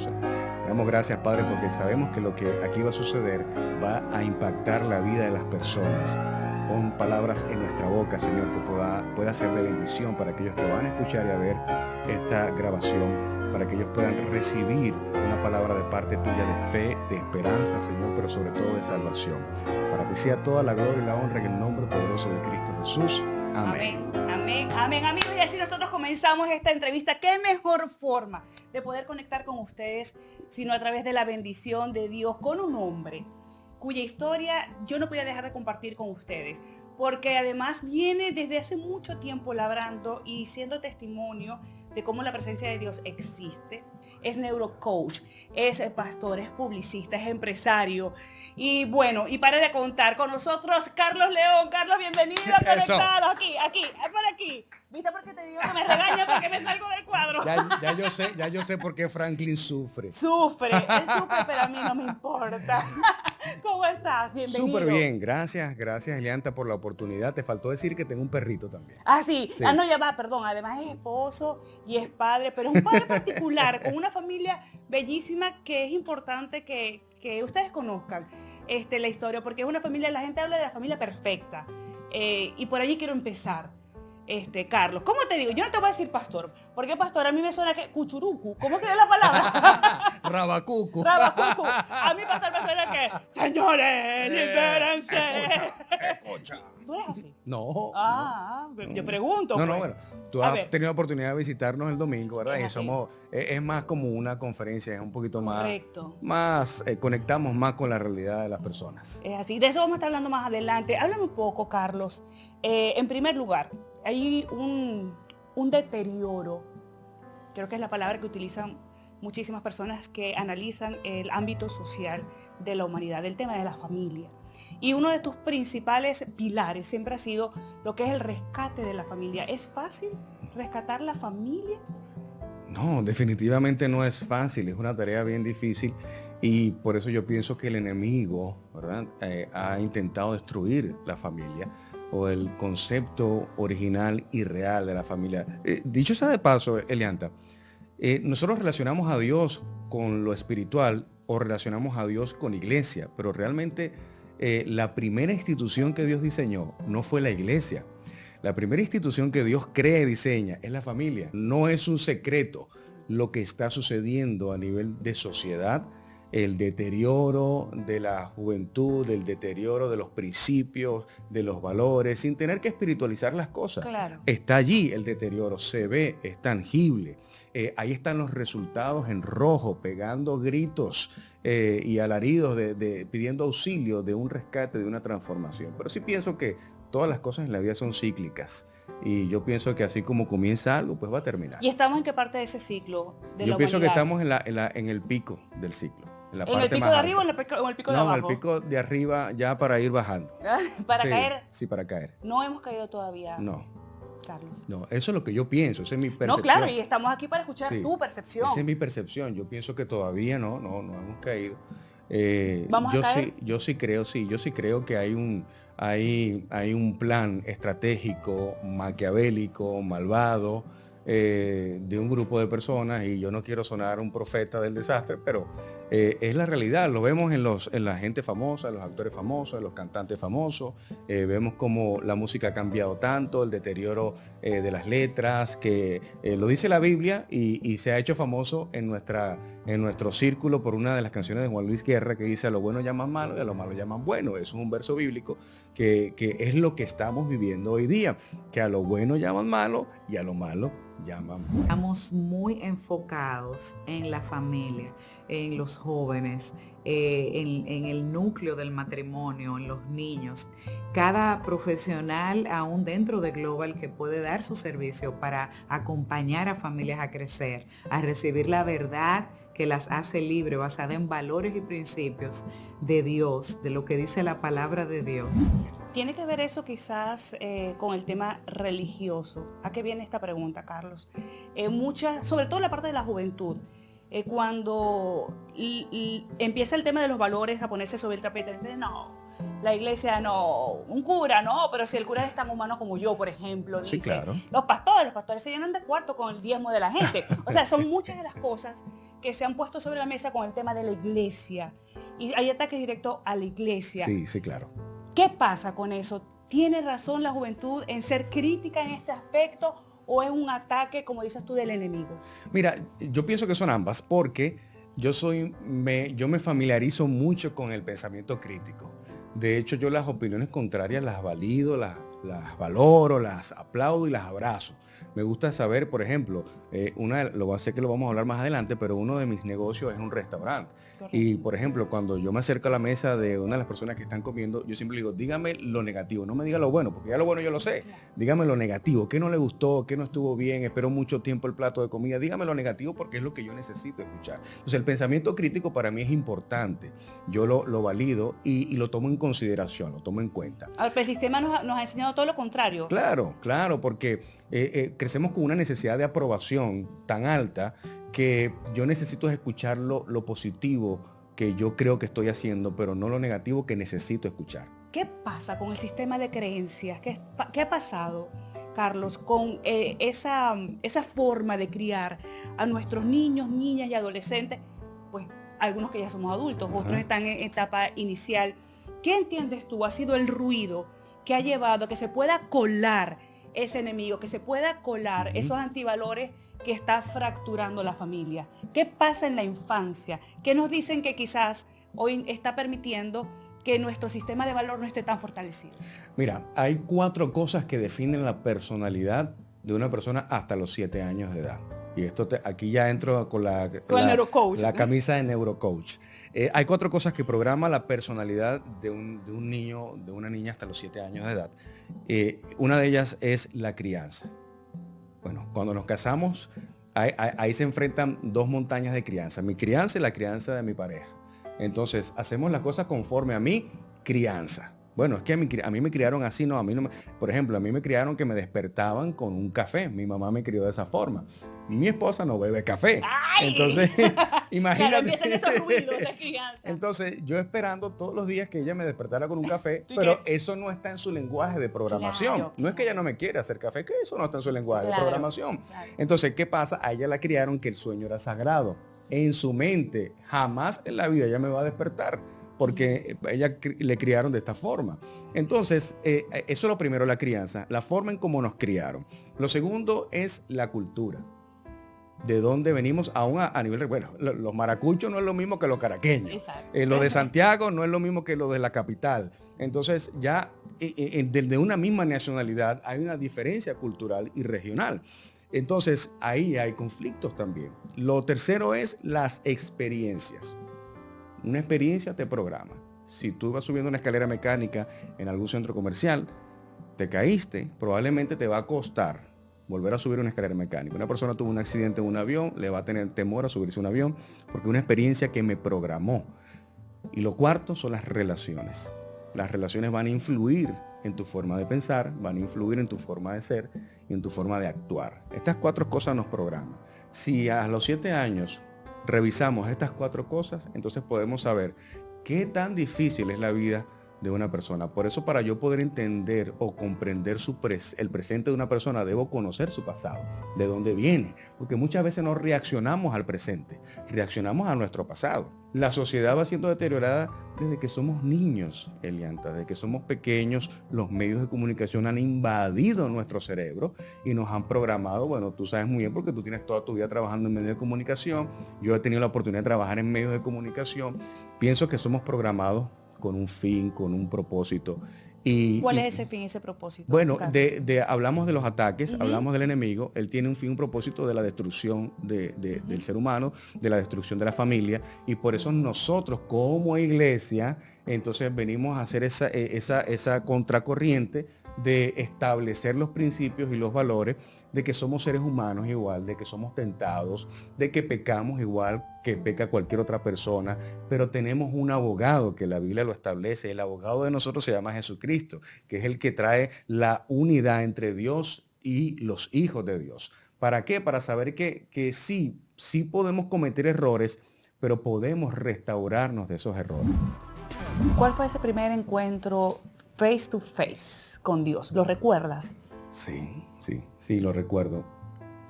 cosas. Damos gracias, Padre, porque sabemos que lo que aquí va a suceder va a impactar la vida de las personas. Pon palabras en nuestra boca, Señor, que pueda ser de bendición para aquellos que van a escuchar y a ver esta grabación, para que ellos puedan recibir una palabra de parte tuya de fe, de esperanza, Señor, pero sobre todo de salvación. Para ti sea toda la gloria y la honra en el nombre poderoso de Cristo Jesús. Amén. Amén, amén, amigos. Y así nosotros comenzamos esta entrevista. Qué mejor forma de poder conectar con ustedes, sino a través de la bendición de Dios con un hombre cuya historia yo no podía dejar de compartir con ustedes, porque además viene desde hace mucho tiempo labrando y siendo testimonio de cómo la presencia de Dios existe. Es neurocoach, es pastor, es publicista, es empresario. Y bueno, y para de contar con nosotros Carlos León. Carlos, bienvenido a Conectado. Aquí, por aquí. ¿Viste por qué te digo que me regaña porque me salgo del cuadro? Ya yo sé por qué Franklin sufre. Él sufre, pero a mí no me importa. ¿Cómo estás? Bienvenido. Súper bien, gracias, Elianta, por la oportunidad. Te faltó decir que tengo un perrito también. Ah, sí. No, ya va, perdón. Además es esposo y es padre, pero es un padre particular, con una familia bellísima, que es importante que ustedes conozcan la historia, porque es una familia, la gente habla de la familia perfecta. Y por allí quiero empezar. Carlos, ¿cómo te digo? Yo no te voy a decir pastor, porque pastor a mí me suena que cuchurucu. ¿Cómo que es la palabra? Rabacucu. Rabacucu. A mí pastor me suena que, señores, libérense. Escucha. ¿Tú eres así? No. Yo pregunto. No, pues. bueno, tú has tenido la oportunidad de visitarnos el domingo, ¿verdad? Y es más como una conferencia, es un poquito Correcto. más conectamos más con la realidad de las personas. Es así, de eso vamos a estar hablando más adelante. Háblame un poco, Carlos. En primer lugar, hay un deterioro, creo que es la palabra que utilizan muchísimas personas que analizan el ámbito social de la humanidad, el tema de la familia. Y uno de tus principales pilares siempre ha sido lo que es el rescate de la familia. ¿Es fácil rescatar la familia? No, definitivamente no es fácil, es una tarea bien difícil y por eso yo pienso que el enemigo, ¿verdad? Ha intentado destruir la familia o el concepto original y real de la familia. Dicho sea de paso, Elianta, nosotros relacionamos a Dios con lo espiritual o relacionamos a Dios con iglesia, pero realmente la primera institución que Dios diseñó no fue la iglesia. La primera institución que Dios crea y diseña es la familia. No es un secreto lo que está sucediendo a nivel de sociedad, el deterioro de la juventud, el deterioro de los principios, de los valores, sin tener que espiritualizar las cosas. Claro. Está allí el deterioro, se ve, es tangible. Ahí están los resultados en rojo, pegando gritos y alaridos pidiendo auxilio de un rescate, de una transformación. Pero sí pienso que todas las cosas en la vida son cíclicas. Y yo pienso que así como comienza algo, pues va a terminar. ¿Y estamos en qué parte de ese ciclo de Yo pienso que estamos en el pico del ciclo. ¿En el pico de arriba o en el pico de abajo? No, en el pico de arriba ya para ir bajando. ¿Para caer? Sí, para caer. No hemos caído todavía. No. Carlos. No, eso es lo que yo pienso, esa es mi percepción. No, claro, y estamos aquí para escuchar tu percepción. Esa es mi percepción. Yo pienso que todavía no hemos caído. ¿Vamos a caer? Yo sí creo que hay un plan estratégico, maquiavélico, malvado, de un grupo de personas, y yo no quiero sonar un profeta del desastre, pero es la realidad. Lo vemos en la gente famosa, en los actores famosos, en los cantantes famosos. Vemos cómo la música ha cambiado tanto, el deterioro de las letras, que lo dice la Biblia y se ha hecho famoso en nuestro círculo por una de las canciones de Juan Luis Guerra, que dice: a lo bueno llaman malo y a lo malo llaman bueno. Eso es un verso bíblico que es lo que estamos viviendo hoy día, que a lo bueno llaman malo y a lo malo llaman bueno. Estamos muy enfocados en la familia, en los jóvenes, en el núcleo del matrimonio, en los niños. Cada profesional, aún dentro de Global, que puede dar su servicio para acompañar a familias a crecer, a recibir la verdad que las hace libre, basada en valores y principios de Dios, de lo que dice la palabra de Dios. ¿Tiene que ver eso quizás con el tema religioso? ¿A qué viene esta pregunta, Carlos? Sobre todo la parte de la juventud, cuando empieza el tema de los valores a ponerse sobre el tapete, dice, no, la iglesia no, un cura no, pero si el cura es tan humano como yo, por ejemplo, Sí, dice, claro. los pastores se llenan de cuarto con el diezmo de la gente. O sea, son muchas de las cosas que se han puesto sobre la mesa con el tema de la iglesia. Y hay ataques directos a la iglesia. Sí, sí, claro. ¿Qué pasa con eso? ¿Tiene razón la juventud en ser crítica en este aspecto o es un ataque, como dices tú, del enemigo? Mira, yo pienso que son ambas porque yo me familiarizo mucho con el pensamiento crítico. De hecho, yo las opiniones contrarias las valido, las valoro, las aplaudo y las abrazo. Me gusta saber, por ejemplo, sé que lo vamos a hablar más adelante, pero uno de mis negocios es un restaurante. Correcto. Y, por ejemplo, cuando yo me acerco a la mesa de una de las personas que están comiendo, yo siempre digo, dígame lo negativo, no me diga lo bueno, porque ya lo bueno yo lo sé. Claro. Dígame lo negativo, qué no le gustó, qué no estuvo bien, esperó mucho tiempo el plato de comida. Dígame lo negativo porque es lo que yo necesito escuchar. Entonces, el pensamiento crítico para mí es importante. Yo lo valido y lo tomo en consideración, lo tomo en cuenta. Ahora, pero el sistema nos ha enseñado todo lo contrario. Claro, claro, porque crecemos con una necesidad de aprobación tan alta que yo necesito escuchar lo positivo que yo creo que estoy haciendo, pero no lo negativo que necesito escuchar. ¿Qué pasa con el sistema de creencias? ¿Qué ha pasado, Carlos, con esa forma de criar a nuestros niños, niñas y adolescentes? Pues algunos que ya somos adultos, otros Ajá. están en etapa inicial. ¿Qué entiendes tú ha sido el ruido que ha llevado a que se pueda colar ese enemigo, que se pueda colar Ujú. esos antivalores que está fracturando la familia? ¿Qué pasa en la infancia? ¿Qué nos dicen que quizás hoy está permitiendo que nuestro sistema de valor no esté tan fortalecido? Mira, hay 4 cosas que definen la personalidad de una persona hasta los 7 años de edad. Y aquí ya entro con Con el neurocoach. la camisa de neurocoach. Hay 4 cosas que programa la personalidad de un niño, de una niña hasta los 7 años de edad. Una de ellas es la crianza. Bueno, cuando nos casamos, ahí se enfrentan 2 montañas de crianza. Mi crianza y la crianza de mi pareja. Entonces, hacemos las cosas conforme a mi crianza. Bueno, es que a mí me criaron así, no, por ejemplo, a mí me criaron que me despertaban con un café. Mi mamá me crió de esa forma. Mi esposa no bebe café. ¡Ay! Entonces, Claro, imagínate. empiezan esos ruidos de crianza. Entonces, yo esperando todos los días que ella me despertara con un café, ¿Y pero qué? eso no está en su lenguaje de programación. Claro, No es que ella no me quiera hacer café, que eso no está en su lenguaje de Claro, programación. claro. Entonces, ¿qué pasa? A ella la criaron que el sueño era sagrado. En su mente, jamás en la vida ella me va a despertar, porque le criaron de esta forma. Entonces, eso es lo primero, la crianza, la forma en cómo nos criaron. Lo segundo es la cultura. De dónde venimos, aún a nivel, bueno, los maracuchos no es lo mismo que los caraqueños. Exacto. Lo de Santiago no es lo mismo que lo de la capital. Entonces, ya de una misma nacionalidad hay una diferencia cultural y regional. Entonces, ahí hay conflictos también. Lo tercero es las experiencias. Una experiencia te programa. Si tú vas subiendo una escalera mecánica en algún centro comercial, te caíste, probablemente te va a costar volver a subir una escalera mecánica. Una persona tuvo un accidente en un avión, le va a tener temor a subirse a un avión, porque es una experiencia que me programó. Y lo cuarto son las relaciones. Las relaciones van a influir en tu forma de pensar, van a influir en tu forma de ser y en tu forma de actuar. Estas 4 cosas nos programan. Si a los 7 años revisamos estas 4 cosas, entonces podemos saber qué tan difícil es la vida de una persona. Por eso, para yo poder entender o comprender el presente de una persona, debo conocer su pasado, de dónde viene, porque muchas veces no reaccionamos al presente, reaccionamos a nuestro pasado. La sociedad va siendo deteriorada desde que somos niños, Elianta, desde que somos pequeños. Los medios de comunicación han invadido nuestro cerebro y nos han programado. Bueno, tú sabes muy bien porque tú tienes toda tu vida trabajando en medios de comunicación. Yo he tenido la oportunidad de trabajar en medios de comunicación. Pienso que somos programados con un fin, con un propósito. ¿Cuál es ese fin, ese propósito? Bueno, hablamos de los ataques, Ujú. hablamos del enemigo. Él tiene un fin, un propósito de la destrucción del ser humano, de la destrucción de la familia. Y por eso nosotros como iglesia, entonces venimos a hacer esa contracorriente de establecer los principios y los valores de que somos seres humanos igual, de que somos tentados, de que pecamos igual que peca cualquier otra persona, pero tenemos un abogado que la Biblia lo establece. El abogado de nosotros se llama Jesucristo, que es el que trae la unidad entre Dios y los hijos de Dios. ¿Para qué? Para saber que sí, sí podemos cometer errores, pero podemos restaurarnos de esos errores. ¿Cuál fue ese primer encuentro face to face con Dios? ¿Lo recuerdas? Sí, lo recuerdo.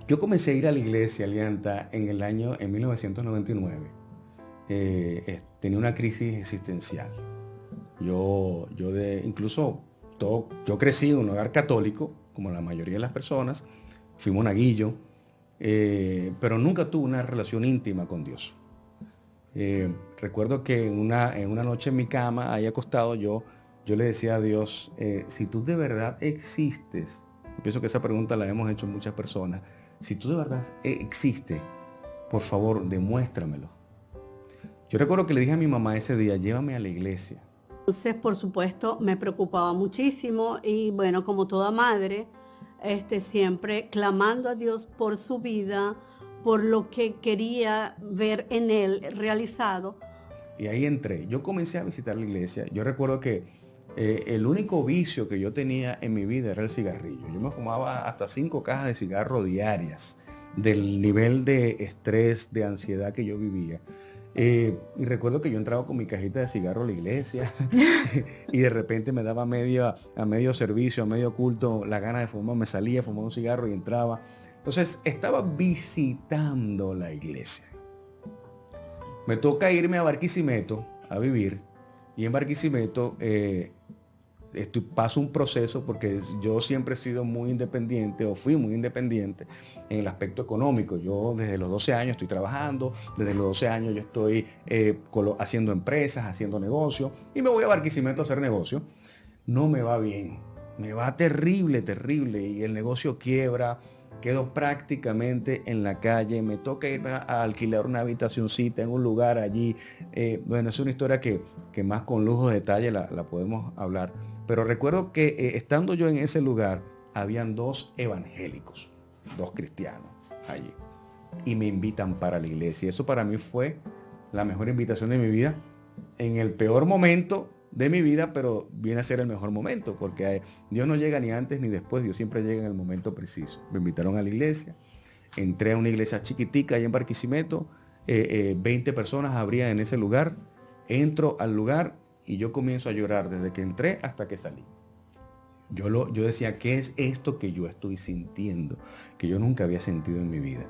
Yo comencé a ir a la iglesia, Alianta, en 1999. Tenía una crisis existencial. Yo crecí en un hogar católico, como la mayoría de las personas, fui monaguillo, pero nunca tuve una relación íntima con Dios. Recuerdo que en una noche en mi cama, ahí acostado, yo le decía a Dios, si tú de verdad existes, yo pienso que esa pregunta la hemos hecho muchas personas, si tú de verdad existes, por favor, demuéstramelo. Yo recuerdo que le dije a mi mamá ese día, llévame a la iglesia. Entonces, por supuesto, me preocupaba muchísimo y bueno, como toda madre, siempre clamando a Dios por su vida, por lo que quería ver en él realizado. Y ahí entré. Yo comencé a visitar la iglesia. Yo recuerdo que el único vicio que yo tenía en mi vida era el cigarrillo. Yo me fumaba hasta 5 cajas de cigarro diarias del nivel de estrés, de ansiedad que yo vivía. Y recuerdo que yo entraba con mi cajita de cigarro a la iglesia y de repente me daba a medio servicio, a medio culto, la gana de fumar, me salía, fumaba un cigarro y entraba. Entonces estaba visitando la iglesia. Me toca irme a Barquisimeto a vivir y en Barquisimeto paso un proceso porque yo siempre he sido muy independiente o fui muy independiente en el aspecto económico. Yo desde los 12 años estoy trabajando, desde los 12 años yo estoy haciendo empresas, haciendo negocios y me voy a Barquisimeto a hacer negocio. No me va bien, me va terrible y el negocio quiebra. Quedo prácticamente en la calle, me toca irme a alquilar una habitacioncita en un lugar allí. Bueno, es una historia que más con lujo de detalle la podemos hablar. Pero recuerdo que estando yo en ese lugar, habían 2 evangélicos, 2 cristianos allí. Y me invitan para la iglesia. Eso para mí fue la mejor invitación de mi vida. En el peor momento de mi vida, pero viene a ser el mejor momento, porque Dios no llega ni antes ni después, Dios siempre llega en el momento preciso. Me invitaron a la iglesia, entré a una iglesia chiquitica allá en Barquisimeto, 20 personas habría en ese lugar, entro al lugar y yo comienzo a llorar desde que entré hasta que salí. Yo decía, ¿qué es esto que yo estoy sintiendo? Que yo nunca había sentido en mi vida.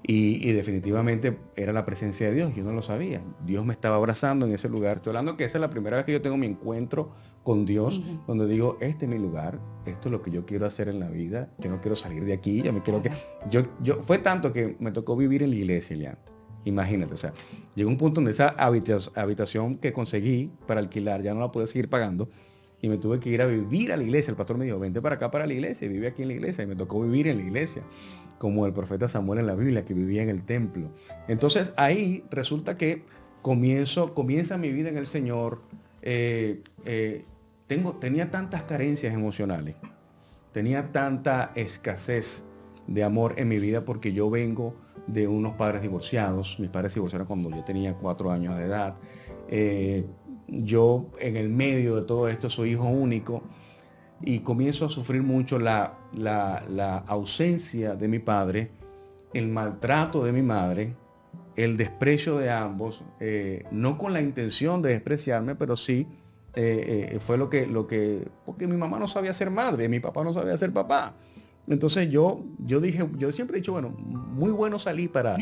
Y definitivamente era la presencia de Dios, yo no lo sabía. Dios me estaba abrazando en ese lugar. Estoy hablando que esa es la primera vez que yo tengo mi encuentro con Dios, donde digo, este es mi lugar, esto es lo que yo quiero hacer en la vida, yo no quiero salir de aquí, fue tanto que me tocó vivir en la iglesia, Elianta. Imagínate, o sea, llegó un punto donde esa habitación que conseguí para alquilar ya no la pude seguir pagando y me tuve que ir a vivir a la iglesia. El pastor me dijo, vente para acá para la iglesia, vive aquí en la iglesia, y me tocó vivir en la iglesia, como el profeta Samuel en la Biblia, que vivía en el templo. Entonces ahí resulta que comienza mi vida en el Señor. Tenía tantas carencias emocionales, tenía tanta escasez de amor en mi vida porque yo vengo de unos padres divorciados. Mis padres se divorciaron cuando yo tenía 4 años de edad. Yo en el medio de todo esto soy hijo único y comienzo a sufrir mucho la ausencia de mi padre, el maltrato de mi madre, el desprecio de ambos, no con la intención de despreciarme, pero sí fue porque mi mamá no sabía ser madre, mi papá no sabía ser papá. Entonces yo siempre he dicho, bueno, muy bueno salí para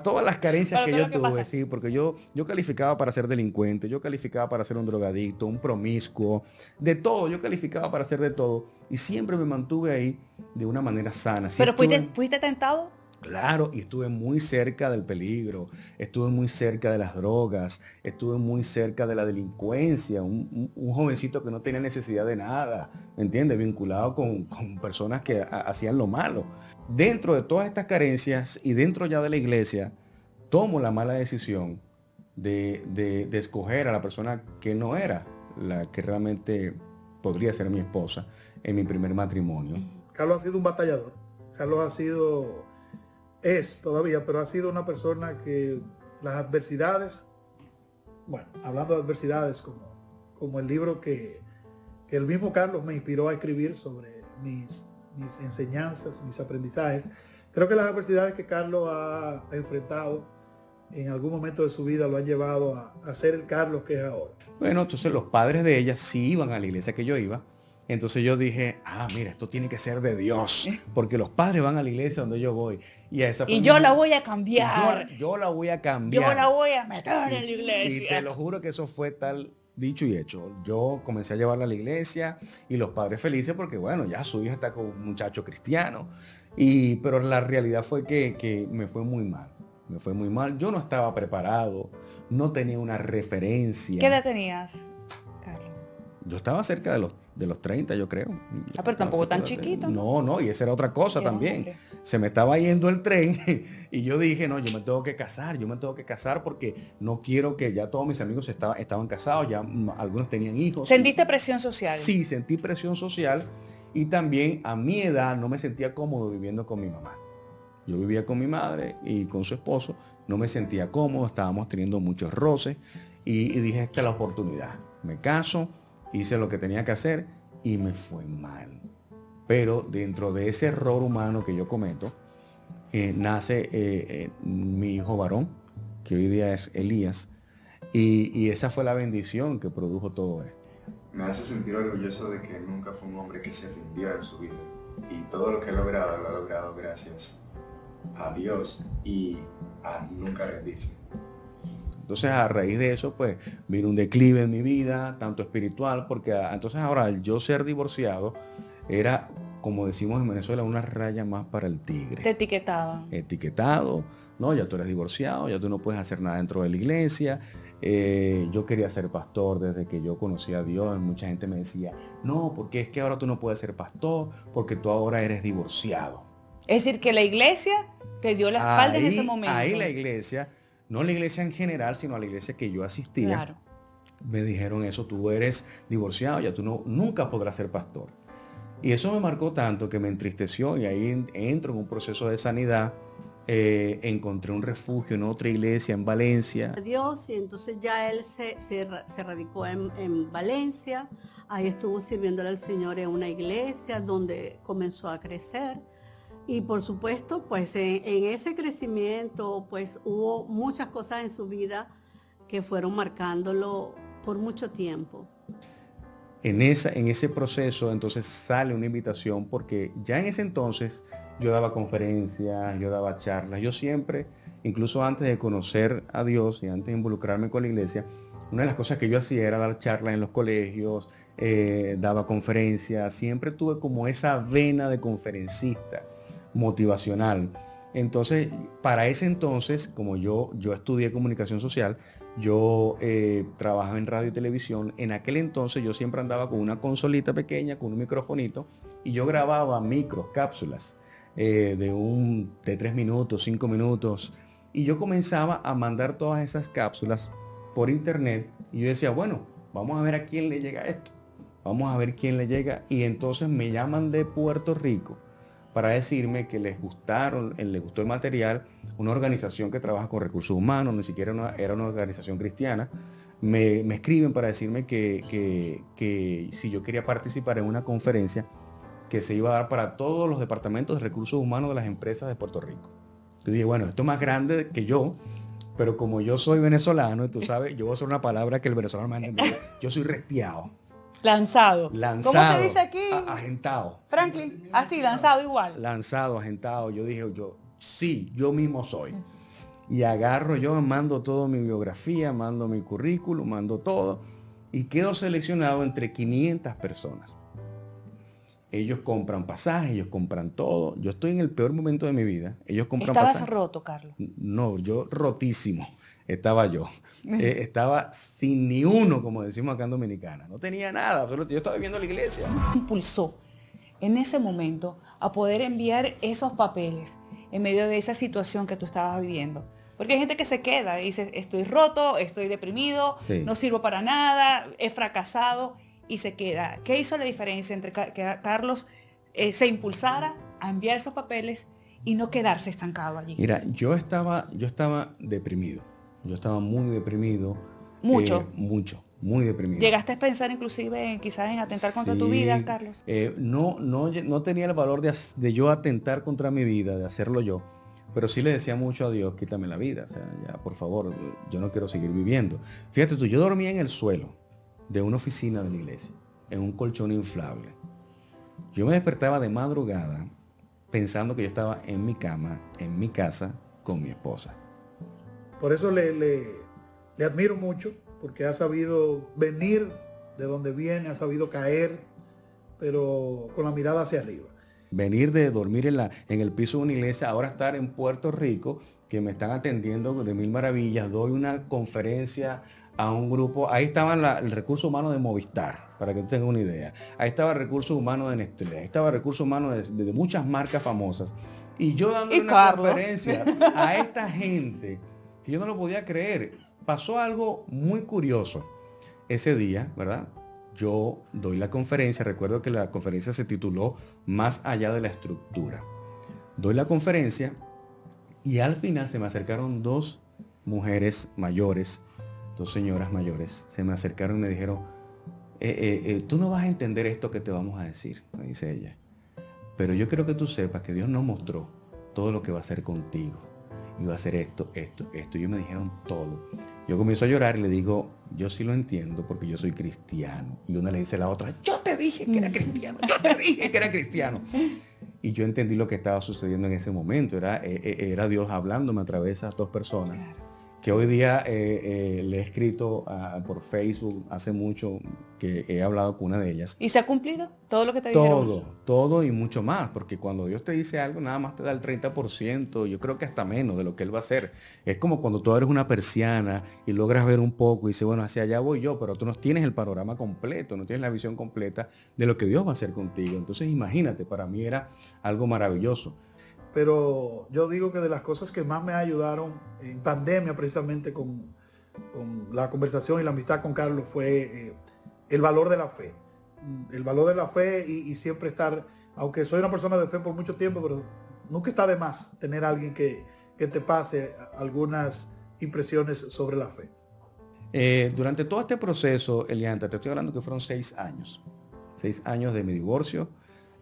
todas las carencias que yo tuve, sí, porque yo calificaba para ser delincuente, yo calificaba para ser un drogadicto, un promiscuo, de todo, yo calificaba para ser de todo y siempre me mantuve ahí de una manera sana. ¿Pero fuiste tentado? Claro, y estuve muy cerca del peligro, estuve muy cerca de las drogas, estuve muy cerca de la delincuencia, un jovencito que no tenía necesidad de nada, ¿me entiendes? Vinculado con personas que hacían lo malo. Dentro de todas estas carencias y dentro ya de la iglesia, tomo la mala decisión de escoger a la persona que no era la que realmente podría ser mi esposa en mi primer matrimonio. Carlos ha sido un batallador. Carlos es todavía, pero ha sido una persona que las adversidades, bueno, hablando de adversidades como el libro que el mismo Carlos me inspiró a escribir sobre mis enseñanzas, mis aprendizajes, Creo que las adversidades que Carlos ha enfrentado en algún momento de su vida lo han llevado a ser el Carlos que es ahora. Bueno, entonces los padres de ella sí iban a la iglesia que yo iba. Entonces yo dije, mira, esto tiene que ser de Dios, porque los padres van a la iglesia donde yo voy. Y yo la voy a cambiar. Yo la voy a cambiar. Yo la voy a meter en la Y iglesia. te lo juro que eso fue tal dicho y hecho. Yo comencé a llevarla a la iglesia y los padres felices porque, bueno, ya su hija está con un muchacho cristiano. Pero la realidad fue que me fue muy mal. Me fue muy mal. Yo no estaba preparado, no tenía una referencia. ¿Qué edad tenías, Carlos? Yo estaba cerca de los 30, yo creo. Pero tampoco tan chiquito. No, y esa era otra cosa también. Hombre. Se me estaba yendo el tren y yo dije, no, yo me tengo que casar porque no quiero que ya todos mis amigos estaban casados, ya algunos tenían hijos. ¿Sentiste presión social? Sí, sentí presión social y también a mi edad no me sentía cómodo viviendo con mi mamá. Yo vivía con mi madre y con su esposo, no me sentía cómodo, estábamos teniendo muchos roces y dije, esta es la oportunidad. Me caso, hice lo que tenía que hacer y me fue mal. Pero dentro de ese error humano que yo cometo, nace mi hijo varón, que hoy día es Elías, y esa fue la bendición que produjo todo esto. Me hace sentir orgulloso de que nunca fue un hombre que se rindió en su vida. Y todo lo que he logrado, lo he logrado gracias a Dios y a nunca rendirse. Entonces a raíz de eso pues vino un declive en mi vida, tanto espiritual, porque entonces ahora el yo ser divorciado era, como decimos en Venezuela, una raya más para el tigre. Te etiquetaban. Etiquetado, no, ya tú eres divorciado, ya tú no puedes hacer nada dentro de la iglesia. Yo quería ser pastor desde que yo conocí a Dios. Mucha gente me decía, no, porque es que ahora tú no puedes ser pastor, porque tú ahora eres divorciado. Es decir, que la iglesia te dio la espalda en ese momento. Ahí la iglesia, no la iglesia en general, sino a la iglesia que yo asistía, Claro. me dijeron eso, tú eres divorciado, ya tú nunca podrás ser pastor. Y eso me marcó tanto que me entristeció y ahí entro en un proceso de sanidad. Encontré un refugio en otra iglesia en Valencia. Dios, y entonces ya él se radicó en Valencia. Ahí estuvo sirviéndole al Señor en una iglesia donde comenzó a crecer. Y por supuesto, pues en ese crecimiento, pues hubo muchas cosas en su vida que fueron marcándolo por mucho tiempo. En ese proceso entonces sale una invitación porque ya en ese entonces yo daba conferencias, yo daba charlas, yo siempre, incluso antes de conocer a Dios y antes de involucrarme con la iglesia, una de las cosas que yo hacía era dar charlas en los colegios, daba conferencias, siempre tuve como esa vena de conferencista motivacional. Entonces, para ese entonces, como yo estudié comunicación social, yo trabajaba en radio y televisión. En aquel entonces yo siempre andaba con una consolita pequeña, con un microfonito, y yo grababa cápsulas de 3 minutos, 5 minutos. Y yo comenzaba a mandar todas esas cápsulas por internet. Y yo decía, bueno, vamos a ver a quién le llega esto. Vamos a ver quién le llega. Y entonces me llaman de Puerto Rico para decirme que les gustó el material, una organización que trabaja con recursos humanos, ni siquiera era una organización cristiana. Me escriben para decirme que si yo quería participar en una conferencia que se iba a dar para todos los departamentos de recursos humanos de las empresas de Puerto Rico. Yo dije, bueno, esto es más grande que yo, pero como yo soy venezolano, y tú sabes, yo voy a usar una palabra que el venezolano me entiende, yo soy restiado. Lanzado. ¿Cómo se dice aquí? Agentado. Franklin, así, lanzado igual. Lanzado, agentado. Yo dije, sí, yo mismo soy. Y agarro, yo mando toda mi biografía, mando mi currículum, mando todo. Y quedo seleccionado entre 500 personas. Ellos compran pasajes, ellos compran todo. Yo estoy en el peor momento de mi vida. Ellos compran ¿Estabas pasajes. roto, Carlos? No, yo rotísimo. Estaba yo. Estaba sin ni uno, como decimos acá en Dominicana. No tenía nada. Yo estaba viviendo en la iglesia. Impulsó en ese momento a poder enviar esos papeles en medio de esa situación que tú estabas viviendo. Porque hay gente que se queda y dice, estoy roto, estoy deprimido, Sí. no sirvo para nada, he fracasado, y se queda. ¿Qué hizo la diferencia entre que Carlos se impulsara a enviar esos papeles y no quedarse estancado allí? Mira, yo estaba deprimido. Yo estaba muy deprimido. Mucho. muy deprimido. ¿Llegaste a pensar inclusive quizás en atentar contra tu Sí, vida, Carlos? no tenía el valor de yo atentar contra mi vida, de hacerlo yo, pero sí le decía mucho a Dios, quítame la vida, o sea, ya por favor, yo no quiero seguir viviendo. Fíjate tú, yo dormía en el suelo de una oficina de la iglesia, en un colchón inflable. Yo me despertaba de madrugada pensando que yo estaba en mi cama, en mi casa, con mi esposa. Por eso le admiro mucho, porque ha sabido venir de donde viene, ha sabido caer, pero con la mirada hacia arriba. Venir de dormir en el piso de una iglesia, ahora estar en Puerto Rico, que me están atendiendo de mil maravillas, doy una conferencia a un grupo, ahí estaba el recurso humano de Movistar, para que tú tengas una idea, ahí estaba el recurso humano de Nestlé, ahí estaba el recurso humano de muchas marcas famosas, y yo dando Y una Carlos. conferencia a esta gente, que yo no lo podía creer. Pasó algo muy curioso ese día, ¿verdad? Yo doy la conferencia, recuerdo que la conferencia se tituló Más allá de la estructura. Doy la conferencia y al final se me acercaron dos mujeres mayores, dos señoras mayores, se me acercaron y me dijeron, tú no vas a entender esto que te vamos a decir, me dice ella, pero yo quiero que tú sepas que Dios nos mostró todo lo que va a hacer contigo. Y va a hacer esto. Y ellos me dijeron todo. Yo comienzo a llorar y le digo, yo sí lo entiendo porque yo soy cristiano. Y una le dice a la otra, yo te dije que era cristiano, yo te dije que era cristiano. Y yo entendí lo que estaba sucediendo en ese momento. Era Dios hablándome a través de esas dos personas. Que hoy día le he escrito por Facebook hace mucho que he hablado con una de ellas. ¿Y se ha cumplido todo lo que te dijeron? Todo y mucho más, porque cuando Dios te dice algo, nada más te da el 30%, yo creo que hasta menos de lo que Él va a hacer. Es como cuando tú abres una persiana y logras ver un poco y dices, bueno, hacia allá voy yo, pero tú no tienes el panorama completo, no tienes la visión completa de lo que Dios va a hacer contigo. Entonces imagínate, para mí era algo maravilloso. Pero yo digo que de las cosas que más me ayudaron en pandemia, precisamente con la conversación y la amistad con Carlos, fue el valor de la fe. El valor de la fe y siempre estar, aunque soy una persona de fe por mucho tiempo, pero nunca está de más tener a alguien que te pase algunas impresiones sobre la fe. Durante todo este proceso, Elianta, te estoy hablando que fueron 6 años. 6 años de mi divorcio,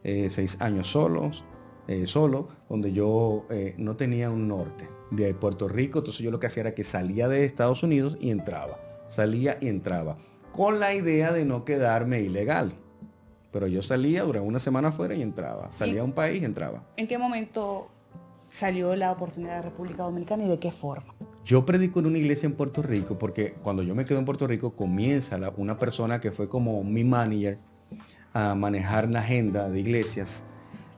6 años solo, donde yo no tenía un norte de Puerto Rico. Entonces yo lo que hacía era que salía de Estados Unidos y entraba, salía y entraba, con la idea de no quedarme ilegal. Pero yo salía, duraba una semana afuera y entraba, salía a un país y entraba. ¿En qué momento salió la oportunidad de República Dominicana y de qué forma? Yo predico en una iglesia en Puerto Rico porque cuando yo me quedo en Puerto Rico comienza una persona que fue como mi manager a manejar la agenda de iglesias.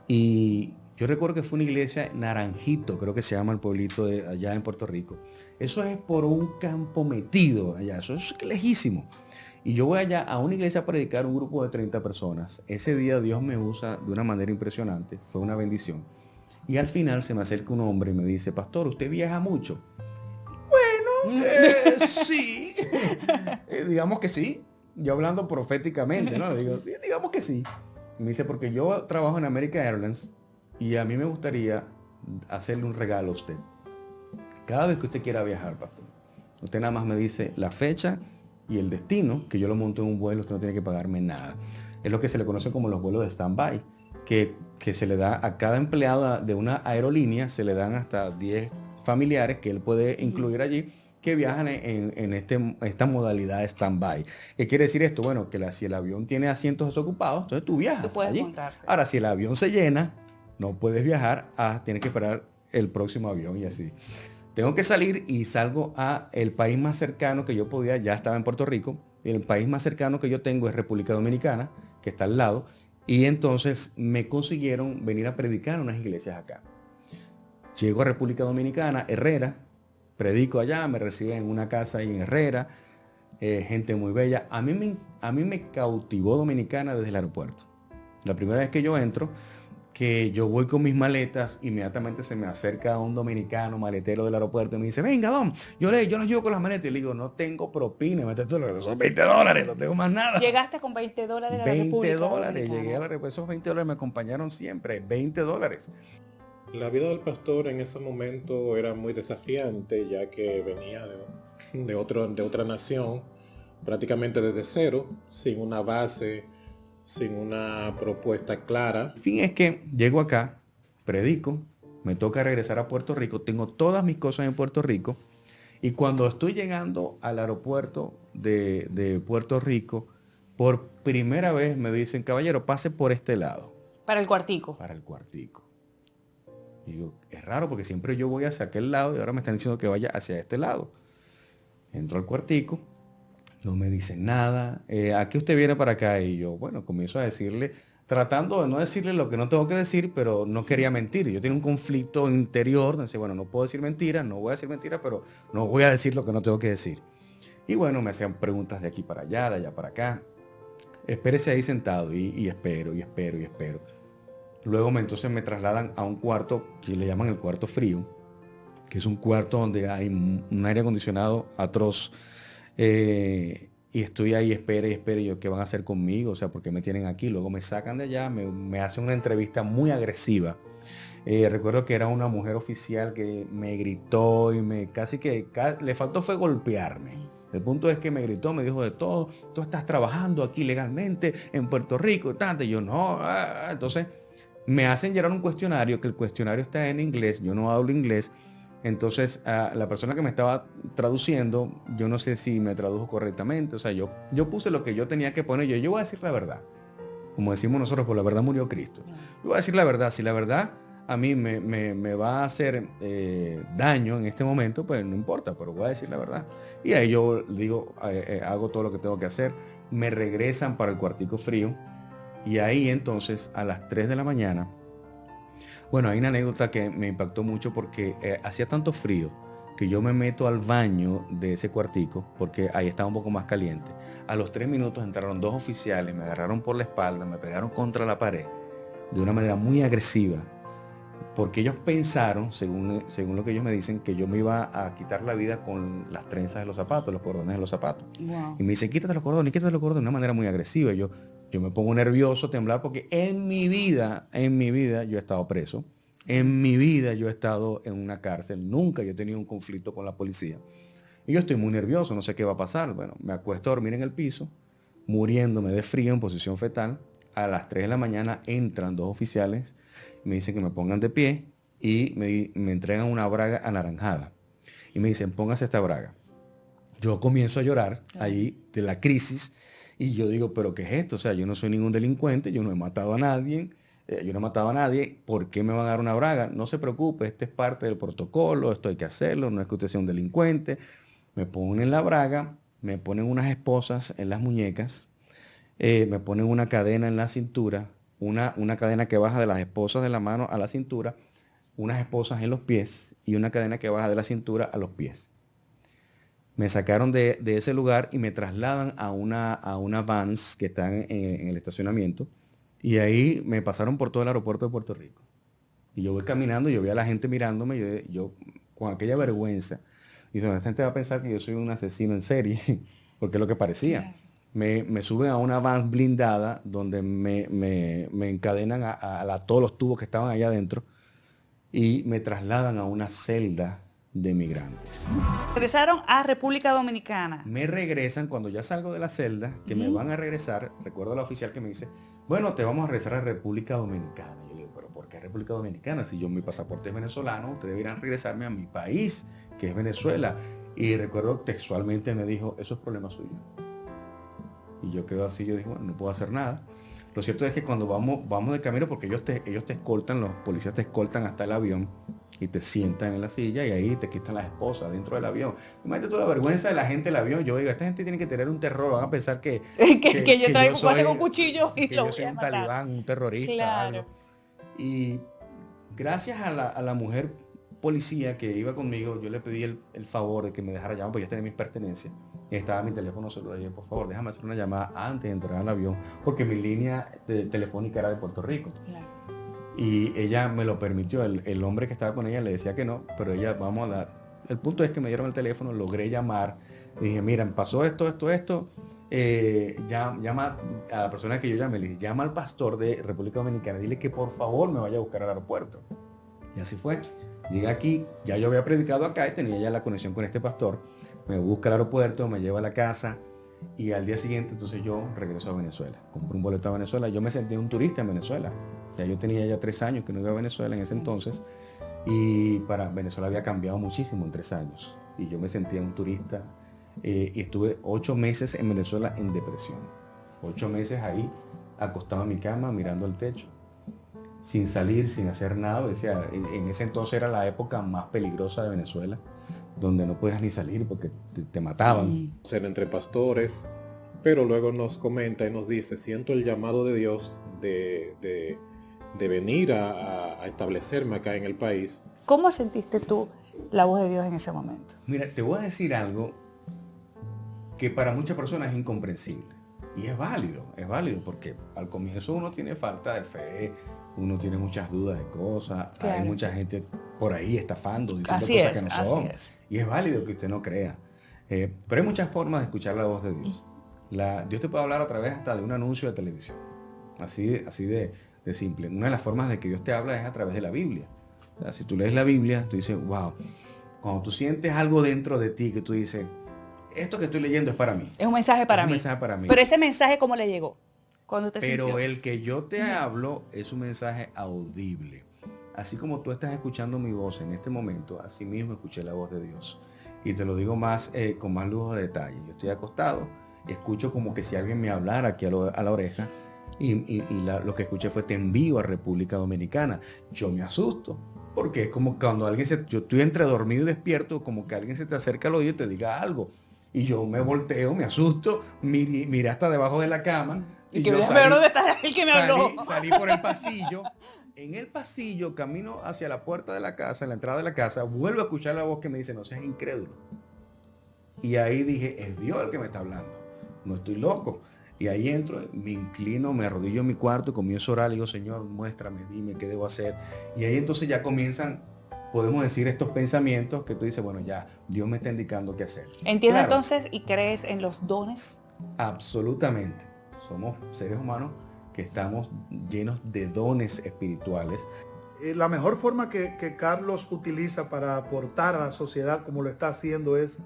Y yo recuerdo que fue una iglesia Naranjito, creo que se llama el pueblito de allá en Puerto Rico. Eso es por un campo metido allá, eso es lejísimo. Y yo voy allá a una iglesia a predicar un grupo de 30 personas. Ese día Dios me usa de una manera impresionante, fue una bendición. Y al final se me acerca un hombre y me dice, pastor, ¿usted viaja mucho? Bueno, sí. Digamos que sí. Yo hablando proféticamente, ¿no? Le digo, sí, digamos que sí. Y me dice, porque yo trabajo en American Airlines y a mí me gustaría hacerle un regalo a usted. Cada vez que usted quiera viajar, pastor, usted nada más me dice la fecha y el destino, que yo lo monto en un vuelo, usted no tiene que pagarme nada. Es lo que se le conoce como los vuelos de stand-by, que se le da a cada empleado de una aerolínea, se le dan hasta 10 familiares que él puede incluir allí, que viajan en esta modalidad de stand-by. ¿Qué quiere decir esto? Bueno, que si el avión tiene asientos desocupados, entonces tú viajas Tú puedes allí. montarte. Ahora, si el avión se llena, no puedes viajar, tienes que esperar el próximo avión y así. Tengo que salir y salgo a el país más cercano que yo podía, ya estaba en Puerto Rico, y el país más cercano que yo tengo es República Dominicana, que está al lado, y entonces me consiguieron venir a predicar en unas iglesias acá. Llego a República Dominicana, Herrera, predico allá, me reciben en una casa ahí en Herrera, gente muy bella. A mí me cautivó Dominicana desde el aeropuerto. La primera vez que yo entro, que yo voy con mis maletas, inmediatamente se me acerca un dominicano maletero del aeropuerto y me dice, venga, don, yo los llevo con las maletas. Y le digo, no tengo propina, son $20, no tengo más nada. Llegaste con $20 a la República $20, Dominicana. llegué a la República, esos $20 me acompañaron siempre, $20. La vida del pastor en ese momento era muy desafiante, ya que venía de otra nación, prácticamente desde cero, sin una base, sin una propuesta clara. El fin es que llego acá, predico, me toca regresar a Puerto Rico, tengo todas mis cosas en Puerto Rico, y cuando estoy llegando al aeropuerto de Puerto Rico, por primera vez me dicen, caballero, pase por este lado, Para el cuartico. para el cuartico. Y digo, es raro porque siempre yo voy hacia aquel lado y ahora me están diciendo que vaya hacia este lado. Entro al cuartico, no me dicen nada. ¿A qué usted viene para acá? Y yo, bueno, comienzo a decirle, tratando de no decirle lo que no tengo que decir, pero no quería mentir. Yo tenía un conflicto interior, donde decía, bueno, no puedo decir mentiras, no voy a decir mentiras, pero no voy a decir lo que no tengo que decir. Y bueno, me hacían preguntas de aquí para allá, de allá para acá. Espérese ahí sentado y espero, y espero, y espero. Luego entonces me trasladan a un cuarto que le llaman el cuarto frío, que es un cuarto donde hay un aire acondicionado atroz. Y estoy ahí, espere, y yo, ¿qué van a hacer conmigo? O sea, ¿por qué me tienen aquí? Luego me sacan de allá, me hacen una entrevista muy agresiva. Recuerdo que era una mujer oficial que me gritó y le faltó fue golpearme. El punto es que me gritó, me dijo de todo, tú estás trabajando aquí legalmente en Puerto Rico, tanto. Y yo no, entonces me hacen llenar un cuestionario, que el cuestionario está en inglés, yo no hablo inglés. Entonces, la persona que me estaba traduciendo, yo no sé si me tradujo correctamente. O sea, yo puse lo que yo tenía que poner. Yo voy a decir la verdad. Como decimos nosotros, por la verdad murió Cristo. Yo voy a decir la verdad. Si la verdad a mí me va a hacer daño en este momento, pues no importa, pero voy a decir la verdad. Y ahí yo digo, hago todo lo que tengo que hacer. Me regresan para el cuartico frío. Y ahí entonces, a las 3 de la mañana, bueno, hay una anécdota que me impactó mucho porque hacía tanto frío que yo me meto al baño de ese cuartico porque ahí estaba un poco más caliente. A los 3 minutos entraron 2 oficiales, me agarraron por la espalda, me pegaron contra la pared de una manera muy agresiva porque ellos pensaron, según lo que ellos me dicen, que yo me iba a quitar la vida con las trenzas de los zapatos, los cordones de los zapatos. Wow. Y me dicen, quítate los cordones de una manera muy agresiva. Yo me pongo nervioso, temblar, porque en mi vida yo he estado preso. En mi vida yo he estado en una cárcel. Nunca yo he tenido un conflicto con la policía. Y yo estoy muy nervioso, no sé qué va a pasar. Bueno, me acuesto a dormir en el piso, muriéndome de frío en posición fetal. A las 3 de la mañana entran 2 oficiales, me dicen que me pongan de pie y me entregan una braga anaranjada. Y me dicen, póngase esta braga. Yo comienzo a llorar allí de la crisis. Y yo digo, ¿pero qué es esto? O sea, yo no soy ningún delincuente, yo no he matado a nadie, ¿por qué me van a dar una braga? No se preocupe, este es parte del protocolo, esto hay que hacerlo, no es que usted sea un delincuente. Me ponen la braga, me ponen unas esposas en las muñecas, me ponen una cadena en la cintura, una cadena que baja de las esposas de la mano a la cintura, unas esposas en los pies y una cadena que baja de la cintura a los pies. Me sacaron de ese lugar y me trasladan a una vans que está en el estacionamiento. Y ahí me pasaron por todo el aeropuerto de Puerto Rico. Y yo voy caminando, yo vi a la gente mirándome, yo con aquella vergüenza. Y la gente va a pensar que yo soy un asesino en serie, porque es lo que parecía. Me suben a una van blindada donde me encadenan a todos los tubos que estaban allá adentro y me trasladan a una celda de migrantes. Regresaron a República Dominicana. Me regresan cuando ya salgo de la celda, que me van a regresar. Recuerdo a la oficial que me dice, bueno, te vamos a regresar a República Dominicana. Yo le digo, ¿pero por qué República Dominicana? Si mi pasaporte es venezolano, ustedes deberían regresarme a mi país, que es Venezuela. Y recuerdo textualmente me dijo, eso es problema suyo. Y yo quedo así, yo dije, bueno, no puedo hacer nada. Lo cierto es que cuando vamos de camino, porque ellos te escoltan, los policías te escoltan hasta el avión y te sientan en la silla y ahí te quitan las esposas dentro del avión. Imagínate toda la vergüenza de la gente del avión. Yo digo, esta gente tiene que tener un terror, van a pensar que yo traigo un cuchillo y que lo yo soy voy a un matar. talibán, un terrorista. Claro. Algo. Y gracias a la mujer policía que iba conmigo, yo le pedí el favor de que me dejara llamar, porque yo tenía mis pertenencias. Y estaba mi teléfono celular. Y yo, por favor, déjame hacer una llamada antes de entrar al avión, porque mi línea telefónica era de Puerto Rico. Claro. Y ella me lo permitió. El hombre que estaba con ella le decía que no, pero ella, vamos a dar. El punto es que me dieron el teléfono, logré llamar. Dije, miren, pasó esto. Llama a la persona que yo llamé, le dije, llama al pastor de República Dominicana, dile que por favor me vaya a buscar al aeropuerto. Y así fue. Llegué aquí, ya yo había predicado acá y tenía ya la conexión con este pastor. Me busca al aeropuerto, me lleva a la casa. Y al día siguiente entonces yo regreso a Venezuela. Compré un boleto a Venezuela. Yo me sentí un turista en Venezuela. Ya yo tenía ya 3 años que no iba a Venezuela en ese entonces. Y para Venezuela había cambiado muchísimo en 3 años. Y yo me sentía un turista. Y estuve 8 meses en Venezuela en depresión. 8 meses ahí, acostado en mi cama, mirando el techo, sin salir, sin hacer nada. Decía, en ese entonces era la época más peligrosa de Venezuela, donde no podías ni salir porque te mataban. Ser entre pastores, pero luego nos comenta y nos dice, siento el llamado de Dios de venir a establecerme acá en el país. ¿Cómo sentiste tú la voz de Dios en ese momento? Mira, te voy a decir algo que para muchas personas es incomprensible. Y es válido porque al comienzo uno tiene falta de fe, uno tiene muchas dudas de cosas, Claro. hay mucha gente por ahí estafando, diciendo Así cosas es, que no así son. es. Y es válido que usted no crea. Pero hay muchas formas de escuchar la voz de Dios. Dios te puede hablar a través hasta de un anuncio de televisión. Así de simple. Una de las formas de que Dios te habla es a través de la Biblia. O sea, si tú lees la Biblia, tú dices, wow. Cuando tú sientes algo dentro de ti que tú dices, esto que estoy leyendo es para mí. Es un mensaje para Es un mí. mensaje para mí. Pero ese mensaje, ¿cómo le llegó? Cuando te Pero sintió. el que yo te hablo es un mensaje audible. Así como tú estás escuchando mi voz en este momento, así mismo escuché la voz de Dios. Y te lo digo más con más lujo de detalle. Yo estoy acostado y escucho como que si alguien me hablara aquí a la oreja. Y lo que escuché fue: te envío a República Dominicana. Yo me asusto. Porque es como cuando yo estoy entre dormido y despierto, como que alguien se te acerca al oído y te diga algo. Y yo me volteo, me asusto, miré hasta debajo de la cama. Y que yo ver dónde está el que me habló. salí por el pasillo. En el pasillo, camino hacia la puerta de la casa, la entrada de la casa, vuelvo a escuchar la voz que me dice: no seas incrédulo. Y ahí dije: es Dios el que me está hablando. No estoy loco. Y ahí entro, me inclino, me arrodillo en mi cuarto y comienzo a orar. Le digo: Señor, muéstrame, dime qué debo hacer. Y ahí entonces ya comienzan, podemos decir, estos pensamientos que tú dices: bueno, ya, Dios me está indicando qué hacer. ¿Entiendes Claro, entonces y crees en los dones? absolutamente. Somos seres humanos que estamos llenos de dones espirituales. La mejor forma que Carlos utiliza para aportar a la sociedad, como lo está haciendo, es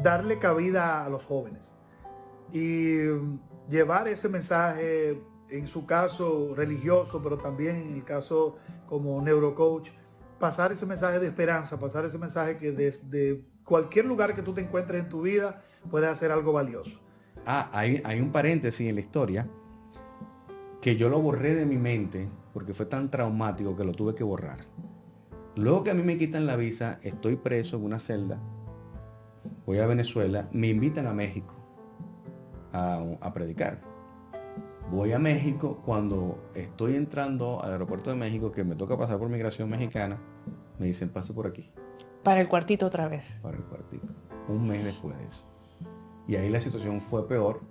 darle cabida a los jóvenes y llevar ese mensaje, en su caso religioso, pero también en el caso como neurocoach, pasar ese mensaje de esperanza, pasar ese mensaje que desde cualquier lugar que tú te encuentres en tu vida puedes hacer algo valioso. Hay un paréntesis en la historia que yo lo borré de mi mente porque fue tan traumático que lo tuve que borrar. Luego que a mí me quitan la visa, estoy preso en una celda, voy a Venezuela, me invitan a México a predicar. Voy a México, cuando estoy entrando al aeropuerto de México, que me toca pasar por migración mexicana, me dicen: pase por aquí, Para el cuartito otra vez. para el cuartito. Un mes después de eso. Y ahí la situación fue peor,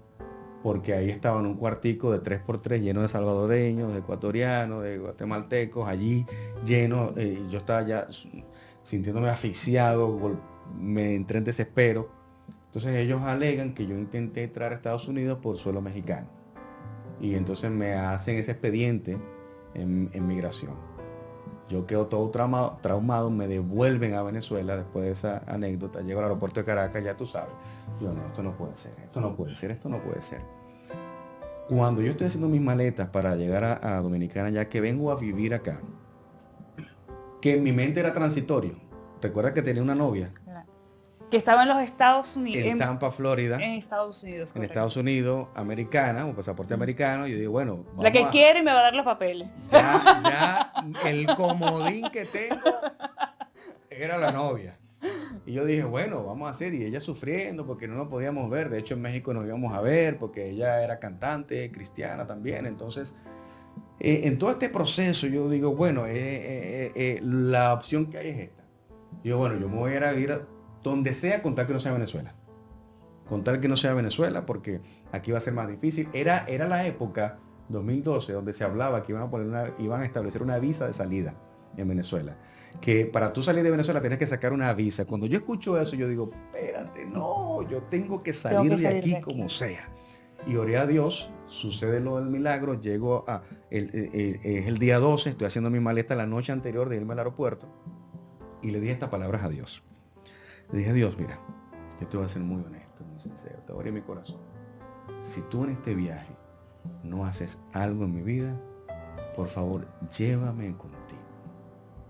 porque ahí estaba en un cuartico de 3x3 lleno de salvadoreños, de ecuatorianos, de guatemaltecos, allí lleno. Yo estaba ya sintiéndome asfixiado, me entré en desespero. Entonces ellos alegan que yo intenté entrar a Estados Unidos por suelo mexicano. Y entonces me hacen ese expediente en migración. Yo quedo todo traumado, me devuelven a Venezuela después de esa anécdota. Llego al aeropuerto de Caracas, ya tú sabes. Yo: no, esto no puede ser, esto no puede ser, esto no puede ser. Cuando yo estoy haciendo mis maletas para llegar a Dominicana, ya que vengo a vivir acá, que en mi mente era transitorio. Recuerda que tenía una novia Que estaba en los Estados Unidos. en Tampa, Florida. En Estados Unidos. En correcto. Estados Unidos, americana, un pasaporte americano. Yo digo: bueno, La que vamos quiere y me va a dar los papeles. ya el comodín que tengo era la novia. Y yo dije: bueno, vamos a hacer. Y ella sufriendo porque no nos podíamos ver. De hecho, en México nos íbamos a ver porque ella era cantante, cristiana también. Entonces, en todo este proceso yo digo: bueno, la opción que hay es esta. Yo: bueno, yo me voy a ir a vivir donde sea, con tal que no sea Venezuela. Con tal que no sea Venezuela, porque aquí va a ser más difícil. Era la época 2012 donde se hablaba que iban a establecer una visa de salida en Venezuela. Que para tú salir de Venezuela tienes que sacar una visa. Cuando yo escucho eso, yo digo: espérate, no, yo tengo que salir de aquí como sea. Y oré a Dios, sucede lo del milagro, llego es el día 12, estoy haciendo mi maleta la noche anterior de irme al aeropuerto, y le dije estas palabras a Dios. Le dije: Dios, mira, yo te voy a ser muy honesto, muy sincero, te voy a abrir mi corazón. Si tú en este viaje no haces algo en mi vida, por favor, llévame contigo.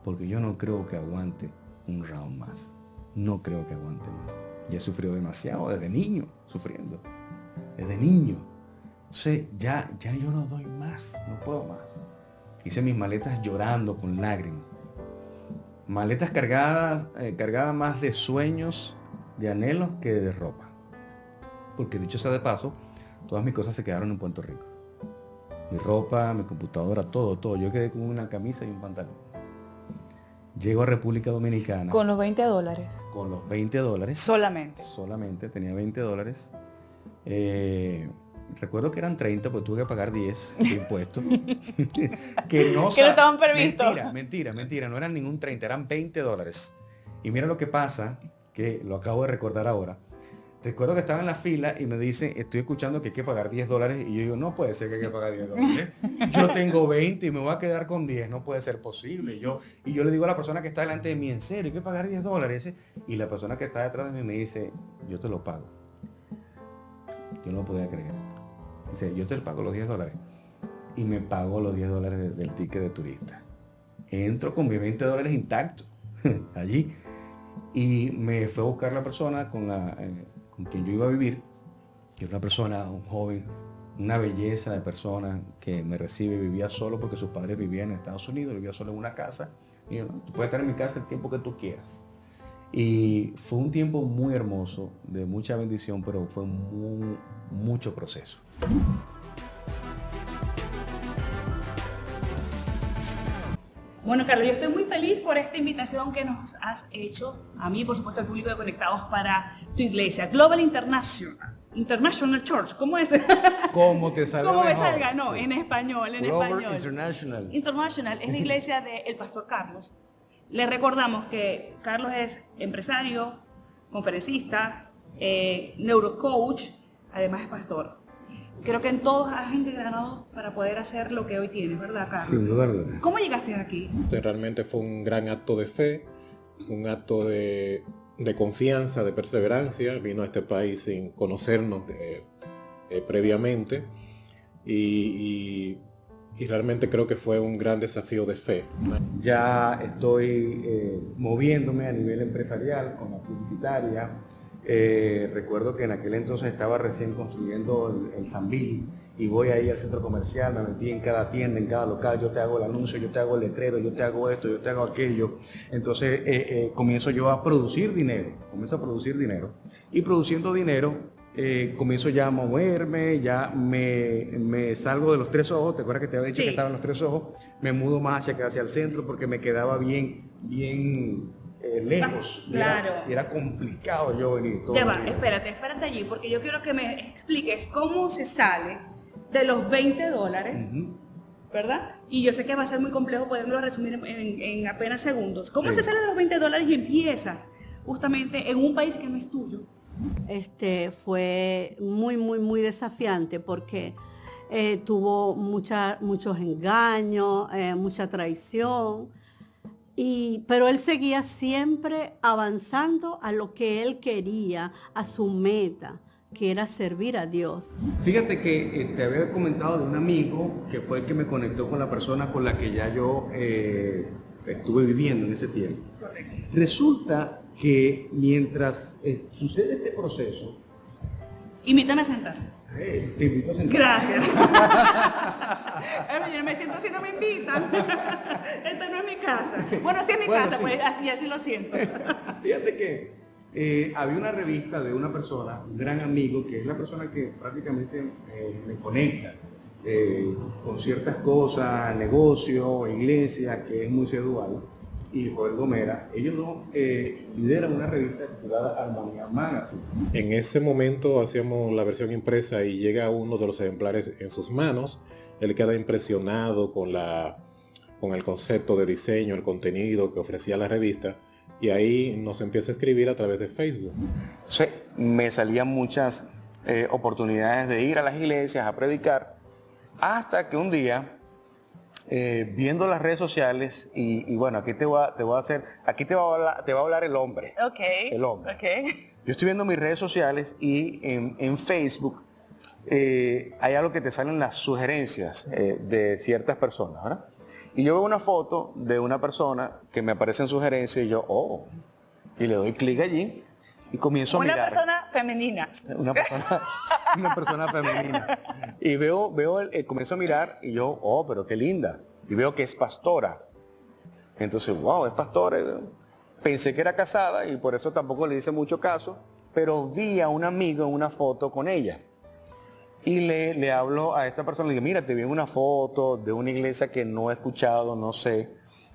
Porque yo no creo que aguante un round más. No creo que aguante más. Ya he sufrido demasiado desde niño, sufriendo. Desde niño. Entonces, ya yo no doy más, no puedo más. Hice mis maletas llorando con lágrimas. Maletas cargadas más de sueños, de anhelos que de ropa. Porque dicho sea de paso, todas mis cosas se quedaron en Puerto Rico. Mi ropa, mi computadora, todo. Yo quedé con una camisa y un pantalón. Llego a República Dominicana. Con los $20. Con los $20. Solamente. Tenía $20. Recuerdo que eran 30, pues tuve que pagar 10 de impuestos. que no estaban previstos. Mentira, no eran ningún 30, eran $20. Y mira lo que pasa, que lo acabo de recordar ahora. Recuerdo que estaba en la fila y me dice, estoy escuchando que hay que pagar $10. Y yo digo, no puede ser que hay que pagar $10. Yo tengo 20 y me voy a quedar con 10. No puede ser posible. Y yo le digo a la persona que está delante de mí, en serio, hay que pagar $10. Y la persona que está detrás de mí me dice, yo te lo pago. Yo no lo podía creer. Dice, yo te pago los $10. Y me pagó los $10 del ticket de turista. Entro con mis $20 intactos allí. Y me fue a buscar la persona con quien yo iba a vivir, que es una persona, un joven, una belleza de persona que me recibe. Vivía solo porque sus padres vivían en Estados Unidos, vivía solo en una casa. Y yo, tú puedes estar en mi casa el tiempo que tú quieras. Y fue un tiempo muy hermoso, de mucha bendición, pero fue mucho proceso. Bueno, Carlos, yo estoy muy feliz por esta invitación que nos has hecho, a mí, por supuesto, al público de Conectados, para tu iglesia, Global International Church. ¿Cómo es? ¿Cómo te salga? ¿Cómo me salga? No, en español, Global International. International es la iglesia del pastor Carlos. Le recordamos que Carlos es empresario, conferencista, neurocoach, además es pastor. Creo que en todos has integrado para poder hacer lo que hoy tienes, ¿verdad, Carlos? Sin duda. ¿Cómo llegaste aquí? Realmente fue un gran acto de fe, un acto de confianza, de perseverancia. Vino a este país sin conocernos previamente y realmente creo que fue un gran desafío de fe. Ya estoy moviéndome a nivel empresarial con la publicitaria. Recuerdo que en aquel entonces estaba recién construyendo el Sambil y voy ahí al centro comercial, me metí en cada tienda, en cada local, yo te hago el anuncio, yo te hago el letrero, yo te hago esto, yo te hago aquello. Entonces comienzo yo a producir dinero, y produciendo dinero comienzo ya a moverme, ya me salgo de los Tres Ojos. ¿Te acuerdas que te había dicho que estaba en los Tres Ojos? Me mudo más hacia el centro porque me quedaba bien lejos. Claro. Y era complicado yo venir. Ya va, espérate allí, porque yo quiero que me expliques cómo se sale de los $20, ¿verdad? Y yo sé que va a ser muy complejo poderlo resumir en apenas segundos. ¿Cómo se sale de los $20 y empiezas justamente en un país que no es tuyo? Fue muy desafiante porque tuvo muchos engaños, mucha traición. Pero él seguía siempre avanzando a lo que él quería, a su meta, que era servir a Dios. Fíjate que te había comentado de un amigo que fue el que me conectó con la persona con la que ya yo estuve viviendo en ese tiempo. Resulta que mientras sucede este proceso... Invítame a sentar. Te invito a sentar. Gracias. Yo me siento si no me invitan. Esta no es mi casa. Bueno, sí es mi casa, sí. Pues así lo siento. Fíjate que había una revista de una persona, un gran amigo, que es la persona que prácticamente me conecta con ciertas cosas, negocio, iglesia, que es muy sedual, y Joel Gomera. Ellos dos lideran una revista titulada Armonía Magazine. En ese momento hacíamos la versión impresa y llega uno de los ejemplares en sus manos. Él queda impresionado con el concepto de diseño, el contenido que ofrecía la revista, y ahí nos empieza a escribir a través de Facebook. Sí, me salían muchas oportunidades de ir a las iglesias a predicar, hasta que un día viendo las redes sociales y bueno, aquí te va a hablar el hombre. Ok. El hombre. Ok. Yo estoy viendo mis redes sociales y en Facebook hay algo que te salen las sugerencias de ciertas personas, ¿verdad? Y yo veo una foto de una persona que me aparece en sugerencias y yo, y le doy clic allí y comienzo a mirar. Una persona femenina. Una persona femenina. Y comienzo a mirar y yo, pero qué linda. Y veo que es pastora. Entonces, wow, es pastora. Pensé que era casada y por eso tampoco le hice mucho caso, pero vi a un amigo en una foto con ella. Y le hablo a esta persona, le digo, mira, te vi en una foto de una iglesia que no he escuchado, no sé.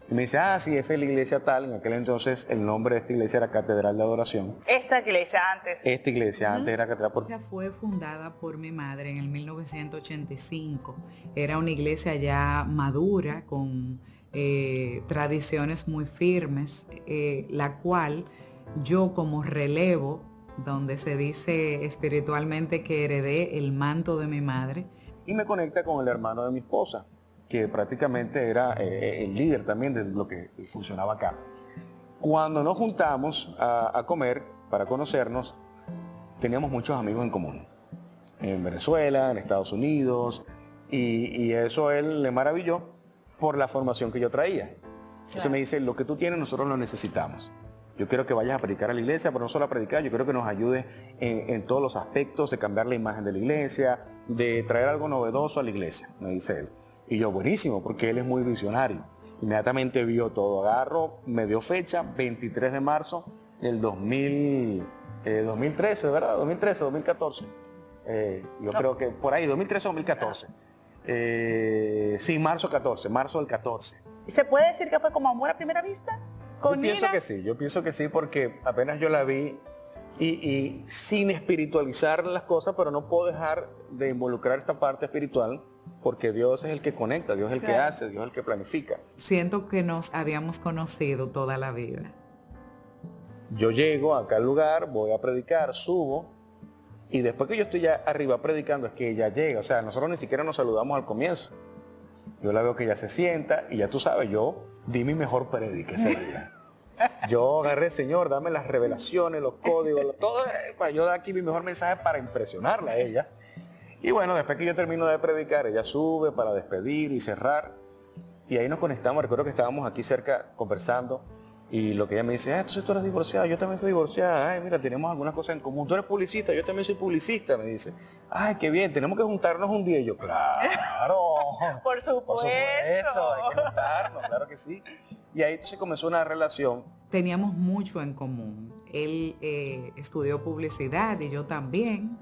Y me dice, sí, esa es la iglesia tal. En aquel entonces el nombre de esta iglesia era Catedral de Adoración. Esta iglesia antes. Esta iglesia antes era Catedral. Fue fundada por mi madre en el 1985. Era una iglesia ya madura, con tradiciones muy firmes, la cual yo como relevo, donde se dice espiritualmente que heredé el manto de mi madre. Y me conecta con el hermano de mi esposa, que prácticamente era el líder también de lo que funcionaba acá. Cuando nos juntamos a comer para conocernos, teníamos muchos amigos en común. En Venezuela, en Estados Unidos, y eso a él le maravilló por la formación que yo traía. Entonces me dice, lo que tú tienes nosotros lo necesitamos. Yo quiero que vayas a predicar a la iglesia, pero no solo a predicar, yo quiero que nos ayudes en todos los aspectos de cambiar la imagen de la iglesia, de traer algo novedoso a la iglesia, me dice él. Y yo, buenísimo, porque él es muy visionario. Inmediatamente vio todo, me dio fecha, 23 de marzo del 2013, ¿verdad? 2013, 2014. Yo creo que por ahí, 2013 o 2014. Sí, marzo del 14. ¿Se puede decir que fue como amor a primera vista? Yo pienso que sí, porque apenas yo la vi y sin espiritualizar las cosas, pero no puedo dejar de involucrar esta parte espiritual, porque Dios es el que conecta, Dios es el que hace, Dios es el que planifica. Siento que nos habíamos conocido toda la vida. Yo llego acá al lugar, voy a predicar, subo, y después que yo estoy ya arriba predicando es que ella llega. O sea, nosotros ni siquiera nos saludamos al comienzo. Yo la veo que ella se sienta y ya tú sabes, yo di mi mejor prédica ese día. Yo agarré, Señor, dame las revelaciones, los códigos, todo, para yo dar aquí mi mejor mensaje para impresionarla a ella. Y bueno, después que yo termino de predicar, ella sube para despedir y cerrar. Y ahí nos conectamos, recuerdo que estábamos aquí cerca conversando. Y lo que ella me dice, entonces tú eres divorciada, yo también soy divorciada. Ay, mira, tenemos algunas cosas en común. Tú eres publicista, yo también soy publicista, me dice. Ay, qué bien, tenemos que juntarnos un día. Y yo, claro. Por supuesto. Hay que juntarnos, claro que sí. Y ahí se comenzó una relación. Teníamos mucho en común. Él estudió publicidad y yo también.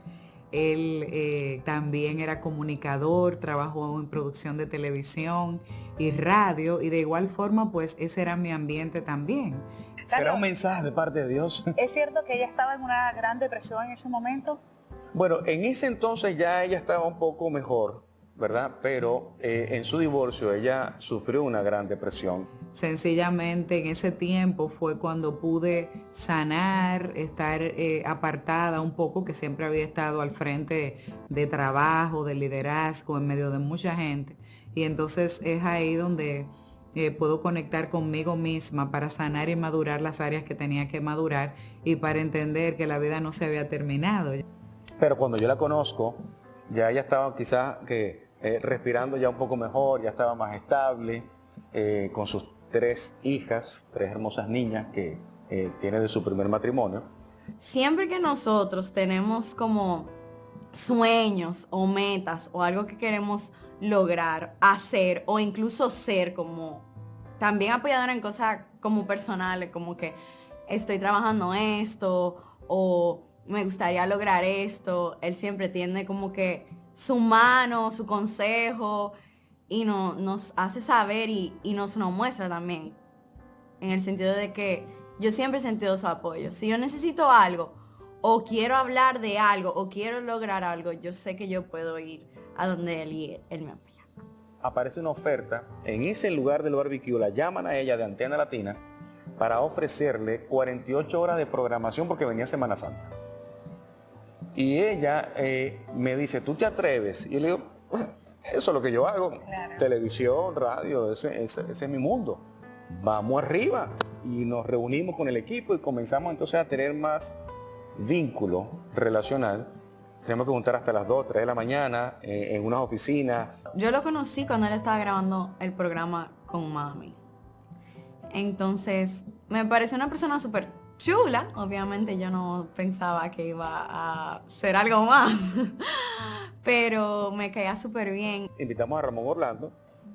Él también era comunicador, trabajó en producción de televisión y radio, y de igual forma, pues ese era mi ambiente también. ¿Será un mensaje de parte de Dios? ¿Es cierto que ella estaba en una gran depresión en ese momento? Bueno, en ese entonces ya ella estaba un poco mejor, ¿verdad? Pero en su divorcio ella sufrió una gran depresión. Sencillamente en ese tiempo fue cuando pude sanar, estar apartada un poco, que siempre había estado al frente de trabajo, de liderazgo, en medio de mucha gente. Y entonces es ahí donde puedo conectar conmigo misma para sanar y madurar las áreas que tenía que madurar y para entender que la vida no se había terminado. Pero cuando yo la conozco, ya ella estaba quizás respirando ya un poco mejor, ya estaba más estable, con sus 3 hijas, 3 hermosas niñas que tiene de su primer matrimonio. Siempre que nosotros tenemos como sueños o metas o algo que queremos lograr, hacer o incluso ser, como también apoyadora en cosas como personales, como que estoy trabajando esto o me gustaría lograr esto, él siempre tiene como que su mano, su consejo, y nos hace saber y nos lo muestra también, en el sentido de que yo siempre he sentido su apoyo. Si yo necesito algo, o quiero hablar de algo, o quiero lograr algo, yo sé que yo puedo ir a donde él y él me apoya. Aparece una oferta, en ese lugar del barbecue la llaman a ella de Antena Latina para ofrecerle 48 horas de programación porque venía Semana Santa. Y ella me dice, ¿tú te atreves? Y yo le digo, Eso es lo que yo hago. Claro. Televisión, radio, ese es mi mundo. Vamos arriba y nos reunimos con el equipo y comenzamos entonces a tener más vínculo relacional. Tenemos que juntar hasta las 2, 3 de la mañana en unas oficinas. Yo lo conocí cuando él estaba grabando el programa con mami. Entonces, me pareció una persona súper chula. Obviamente yo no pensaba que iba a ser algo más. Pero me caía súper bien. Invitamos a Ramón Orlando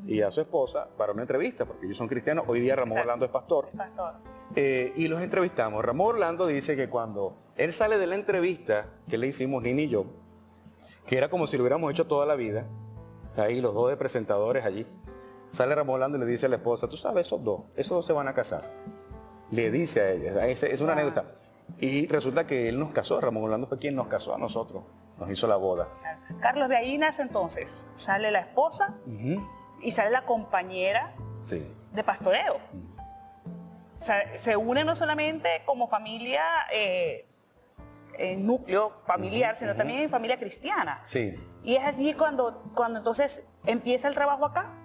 y a su esposa para una entrevista, porque ellos son cristianos. Hoy día Ramón Orlando es pastor. Pastor. Y los entrevistamos. Ramón Orlando dice que cuando él sale de la entrevista que le hicimos Nini y yo, que era como si lo hubiéramos hecho toda la vida, ahí los dos de presentadores allí, sale Ramón Orlando y le dice a la esposa, tú sabes, esos dos se van a casar. Le dice a ella, es una anécdota. Y resulta que él nos casó, Ramón Orlando fue quien nos casó a nosotros, nos hizo la boda. Carlos, de ahí nace entonces, sale la esposa y sale la compañera Sí. de pastoreo. O sea, se une no solamente como familia, en núcleo familiar, sino también en familia cristiana. Sí. Y es así cuando entonces empieza el trabajo acá.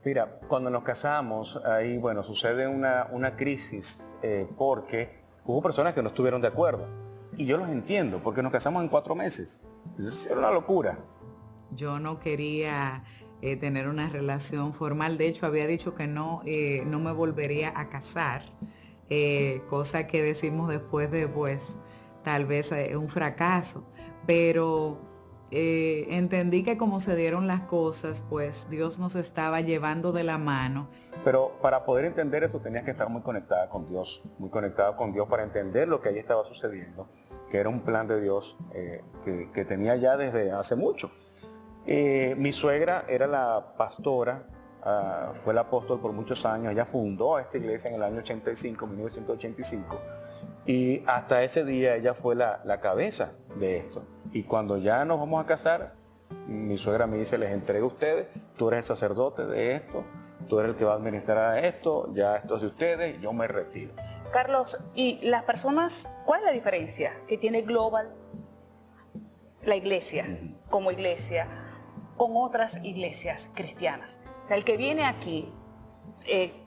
Mira, cuando nos casamos, ahí, bueno, sucede una crisis porque hubo personas que no estuvieron de acuerdo. Y yo los entiendo, porque nos casamos en 4 meses. Era una locura. Yo no quería tener una relación formal. De hecho, había dicho que no me volvería a casar. Cosa que decimos después de, pues, tal vez un fracaso. Pero entendí que como se dieron las cosas, pues Dios nos estaba llevando de la mano. Pero para poder entender eso tenías que estar muy conectada con Dios para entender lo que allí estaba sucediendo, que era un plan de Dios que tenía ya desde hace mucho. Mi suegra era la pastora, fue la apóstol por muchos años, ella fundó esta iglesia en el año 1985, y hasta ese día ella fue la cabeza de esto. Y cuando ya nos vamos a casar, mi suegra me dice, les entrego a ustedes, tú eres el sacerdote de esto, tú eres el que va a administrar esto, ya esto es de ustedes, yo me retiro. Carlos, y las personas, ¿cuál es la diferencia que tiene Global, la iglesia, como iglesia, con otras iglesias cristianas? O sea, el que viene aquí,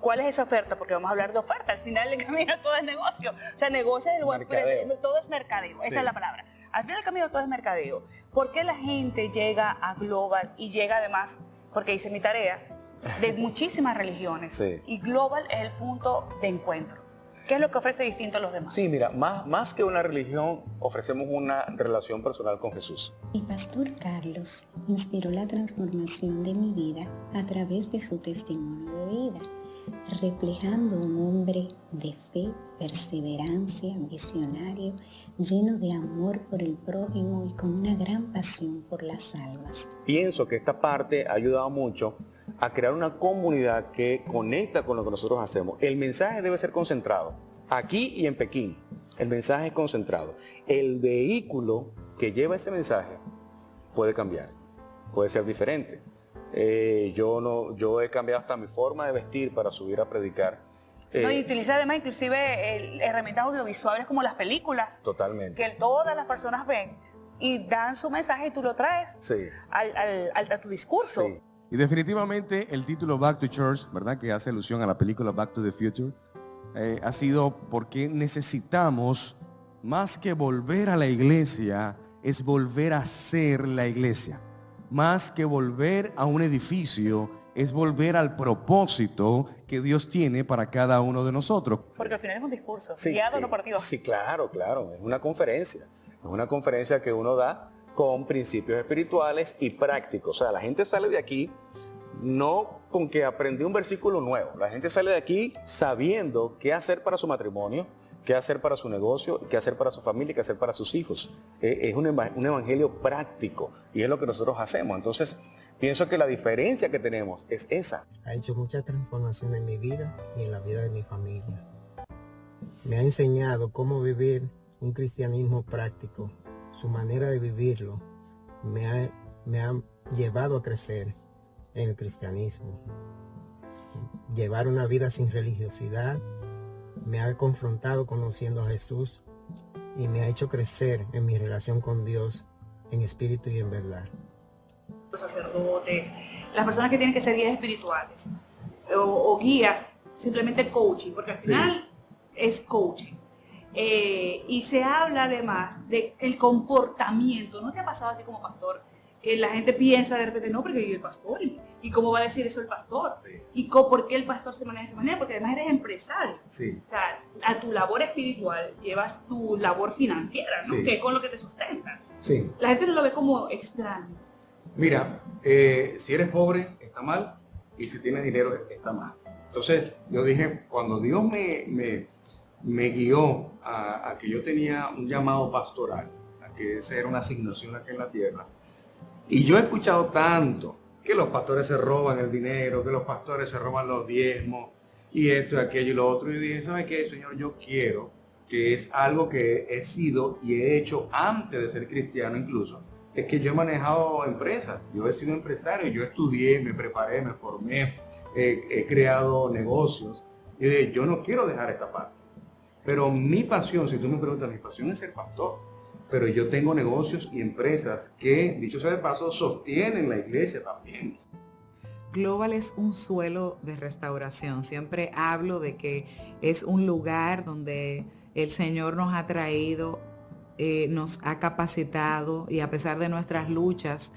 ¿cuál es esa oferta? Porque vamos a hablar de oferta, al final del camino todo es negocio. O sea, negocio es el buen precio, todo es mercadeo, esa es la palabra. Al final del camino todo es mercadeo. ¿Por qué la gente llega a Global y llega además, porque hice mi tarea, de muchísimas religiones? Sí. Y Global es el punto de encuentro. ¿Qué es lo que ofrece distinto a los demás? Sí, mira, más que una religión, ofrecemos una relación personal con Jesús. El pastor Carlos inspiró la transformación de mi vida a través de su testimonio de vida, reflejando un hombre de fe, perseverancia, visionario, lleno de amor por el prójimo y con una gran pasión por las almas. Pienso que esta parte ha ayudado mucho a crear una comunidad que conecta con lo que nosotros hacemos. El mensaje debe ser concentrado, aquí y en Pekín. El mensaje es concentrado. El vehículo que lleva ese mensaje puede cambiar, puede ser diferente. Yo he cambiado hasta mi forma de vestir para subir a predicar. No, y utiliza además inclusive herramientas audiovisuales como las películas. Totalmente. Que todas las personas ven y dan su mensaje y tú lo traes Sí. a tu discurso. Sí. Y definitivamente el título Back to Church, ¿verdad? Que hace alusión a la película Back to the Future, ha sido porque necesitamos, más que volver a la iglesia, es volver a ser la iglesia. Más que volver a un edificio, es volver al propósito que Dios tiene para cada uno de nosotros. Porque al final es un discurso, Sí, guiado sí. no por Dios. Sí, claro, es una conferencia. Es una conferencia que uno da con principios espirituales y prácticos. O sea, la gente sale de aquí no con que aprendió un versículo nuevo. La gente sale de aquí sabiendo qué hacer para su matrimonio, qué hacer para su negocio, qué hacer para su familia, qué hacer para sus hijos. Es un evangelio práctico y es lo que nosotros hacemos. Entonces, pienso que la diferencia que tenemos es esa. Ha hecho mucha transformación en mi vida y en la vida de mi familia. Me ha enseñado cómo vivir un cristianismo práctico. Su manera de vivirlo me ha llevado a crecer en el cristianismo. Llevar una vida sin religiosidad me ha confrontado conociendo a Jesús y me ha hecho crecer en mi relación con Dios en espíritu y en verdad. los sacerdotes, las personas que tienen que ser guías espirituales o guías, simplemente coaching, porque al final es coaching. Y se habla además del comportamiento. ¿No te ha pasado a ti como pastor que la gente piensa de repente, no, porque yo el pastor, ¿y cómo va a decir eso el pastor? ¿Y por qué el pastor se maneja de esa manera? Porque además eres empresario. O sea, a tu labor espiritual llevas tu labor financiera, ¿no? Que es con lo que te sustentas. La gente no lo ve como extraño. Mira, si eres pobre, está mal, y si tienes dinero, está mal. Entonces, yo dije, cuando Dios me guió a que yo tenía un llamado pastoral, a que esa era una asignación aquí en la tierra, y yo he escuchado tanto que los pastores se roban el dinero, que los pastores se roban los diezmos, y esto y aquello y lo otro, y dije, ¿sabe qué, Señor? Yo quiero, que es algo que he sido y he hecho antes de ser cristiano incluso, es que yo he manejado empresas, yo he sido empresario, yo estudié, me preparé, me formé, he creado negocios, y dije, yo no quiero dejar esta parte. Pero mi pasión, si tú me preguntas, mi pasión es ser pastor. Pero yo tengo negocios y empresas que, dicho sea de paso, sostienen la iglesia también. Global es un suelo de restauración. Siempre hablo de que es un lugar donde el Señor nos ha traído, nos ha capacitado y a pesar de nuestras luchas,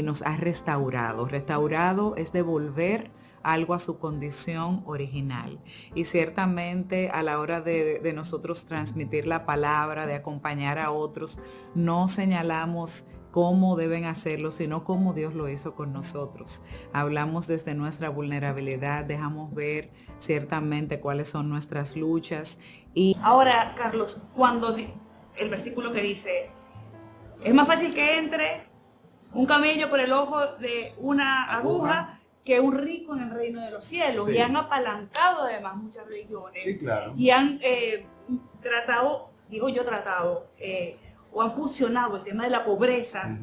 nos ha restaurado. Restaurado es devolver algo a su condición original. Y ciertamente a la hora de nosotros transmitir la palabra, de acompañar a otros, no señalamos cómo deben hacerlo, sino cómo Dios lo hizo con nosotros. Hablamos desde nuestra vulnerabilidad, dejamos ver ciertamente cuáles son nuestras luchas. Y ahora, Carlos, cuando el versículo que dice, es más fácil que entre un camello por el ojo de una aguja que un rico en el reino de los cielos. Y han apalancado además muchas religiones. Y han tratado o han fusionado el tema de la pobreza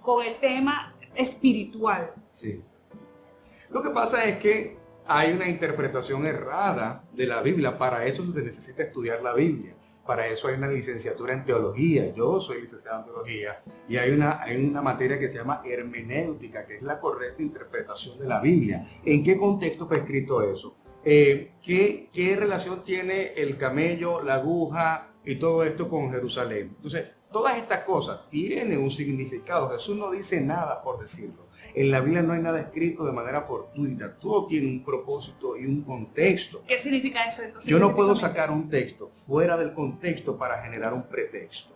con el tema espiritual. Lo que pasa es que hay una interpretación errada de la Biblia. Para eso se necesita estudiar la Biblia. Para eso hay una licenciatura en teología. Yo soy licenciado en teología. Y hay una materia que se llama hermenéutica, que es la correcta interpretación de la Biblia. ¿En qué contexto fue escrito eso? ¿Qué relación tiene el camello, la aguja y todo esto con Jerusalén? Entonces, todas estas cosas tienen un significado. Jesús no dice nada por decirlo. En la Biblia no hay nada escrito de manera fortuita. Todo tiene un propósito y un contexto. ¿Qué significa eso entonces? Yo no puedo sacar un texto fuera del contexto para generar un pretexto.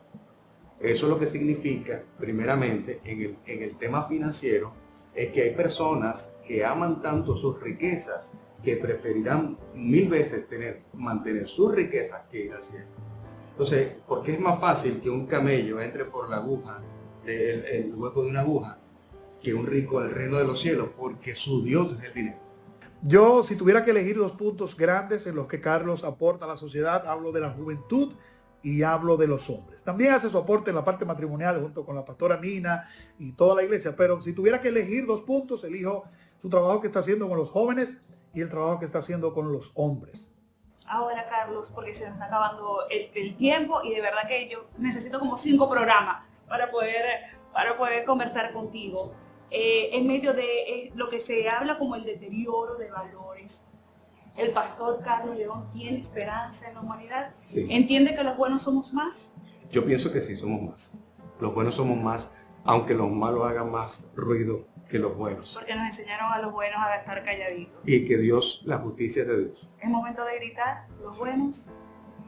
Eso es lo que significa, primeramente, en el tema financiero, es que hay personas que aman tanto sus riquezas que preferirán 1000 veces mantener sus riquezas que ir al cielo. Entonces, ¿por qué es más fácil que un camello entre por la aguja, el hueco de una aguja, que un rico al reino de los cielos? Porque su Dios es el dinero. Yo, si tuviera que elegir 2 puntos grandes en los que Carlos aporta a la sociedad, hablo de la juventud y hablo de los hombres. También hace su aporte en la parte matrimonial junto con la pastora Nina y toda la iglesia, pero si tuviera que elegir 2 puntos, elijo su trabajo que está haciendo con los jóvenes y el trabajo que está haciendo con los hombres. Ahora, Carlos, porque se nos está acabando el tiempo y de verdad que yo necesito como 5 programas para poder conversar contigo. En medio de lo que se habla como el deterioro de valores, el pastor Carlos León tiene esperanza en la humanidad. ¿Entiende que los buenos somos más? Yo pienso que sí, somos más. Los buenos somos más, aunque los malos hagan más ruido que los buenos. Porque nos enseñaron a los buenos a estar calladitos. Y que Dios, la justicia es de Dios. Es momento de gritar, los buenos.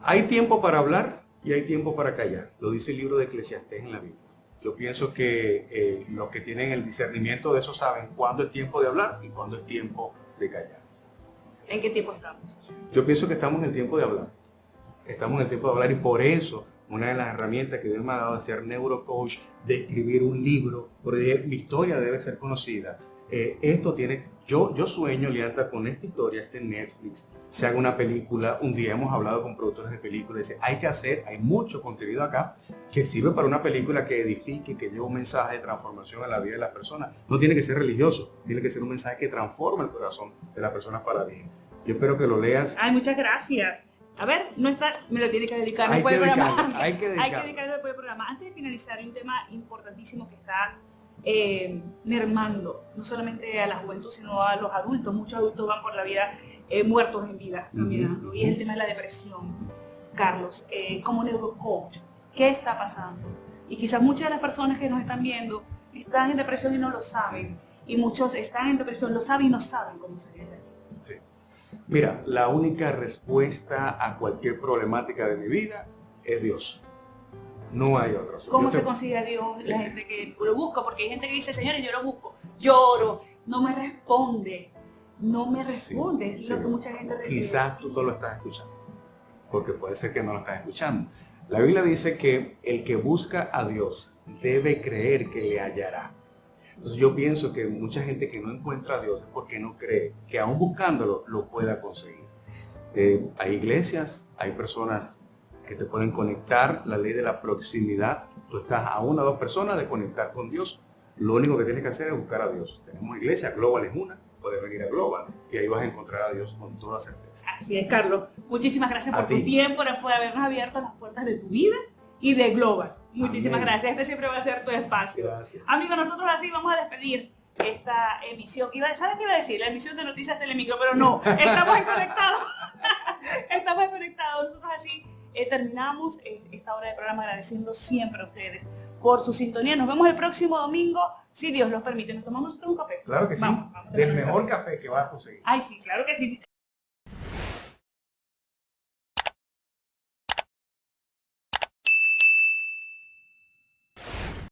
Hay tiempo para hablar y hay tiempo para callar. Lo dice el libro de Eclesiastés en la Biblia. Yo pienso que los que tienen el discernimiento de eso saben cuándo es tiempo de hablar y cuándo es tiempo de callar. ¿En qué tiempo estamos? Yo pienso que estamos en el tiempo de hablar. Estamos en el tiempo de hablar y por eso una de las herramientas que Dios me ha dado de ser neurocoach, de escribir un libro, porque mi historia debe ser conocida. Yo sueño, Lianta, con esta historia, Netflix, se haga una película. Un día hemos hablado con productores de películas, dice, hay mucho contenido acá que sirve para una película que edifique, que lleve un mensaje de transformación a la vida de las personas. No tiene que ser religioso, tiene que ser un mensaje que transforme el corazón de las personas para bien. Yo espero que lo leas. Ay, muchas gracias. A ver, me lo tiene que dedicar hay después del programa. Hay que dedicarlo después del programa. Antes de finalizar, hay un tema importantísimo que está mermando, no solamente a la juventud, sino a los adultos. Muchos adultos van por la vida muertos en vida, caminando. Y es el tema de la depresión. Carlos, como neurocoach, ¿qué está pasando? Y quizás muchas de las personas que nos están viendo están en depresión y no lo saben. Y muchos están en depresión, lo saben y no saben cómo salir de ahí. Sí. Mira, la única respuesta a cualquier problemática de mi vida es Dios. No hay otra. ¿Cómo se consigue a Dios la gente que lo busca? Porque hay gente que dice, señores, yo lo busco, lloro, no me responde. Es lo que mucha gente dice. Quizás tú solo estás escuchando, porque puede ser que no lo estás escuchando. La Biblia dice que el que busca a Dios debe creer que le hallará. Entonces yo pienso que mucha gente que no encuentra a Dios es porque no cree que aún buscándolo lo pueda conseguir. Hay iglesias, hay personas que te pueden conectar, la ley de la proximidad. Tú estás a 1 o 2 personas de conectar con Dios. Lo único que tienes que hacer es buscar a Dios. Tenemos iglesia, Global es una, puedes venir a Global y ahí vas a encontrar a Dios con toda certeza. Así es, Carlos. Muchísimas gracias por tu tiempo, por habernos abierto las puertas de tu vida y de Global. Muchísimas gracias. Este siempre va a ser tu espacio. Gracias. Amigos, nosotros así vamos a despedir esta emisión. ¿Sabes qué iba a decir? La emisión de Noticias Telemicro, pero no, estamos conectados. Estamos conectados. Nosotros así terminamos esta hora de programa agradeciendo siempre a ustedes por su sintonía. Nos vemos el próximo domingo, si Dios los permite. ¿Nos tomamos nosotros un café? Claro que sí. Vamos Del mejor café que vas a conseguir. Ay, sí, claro que sí.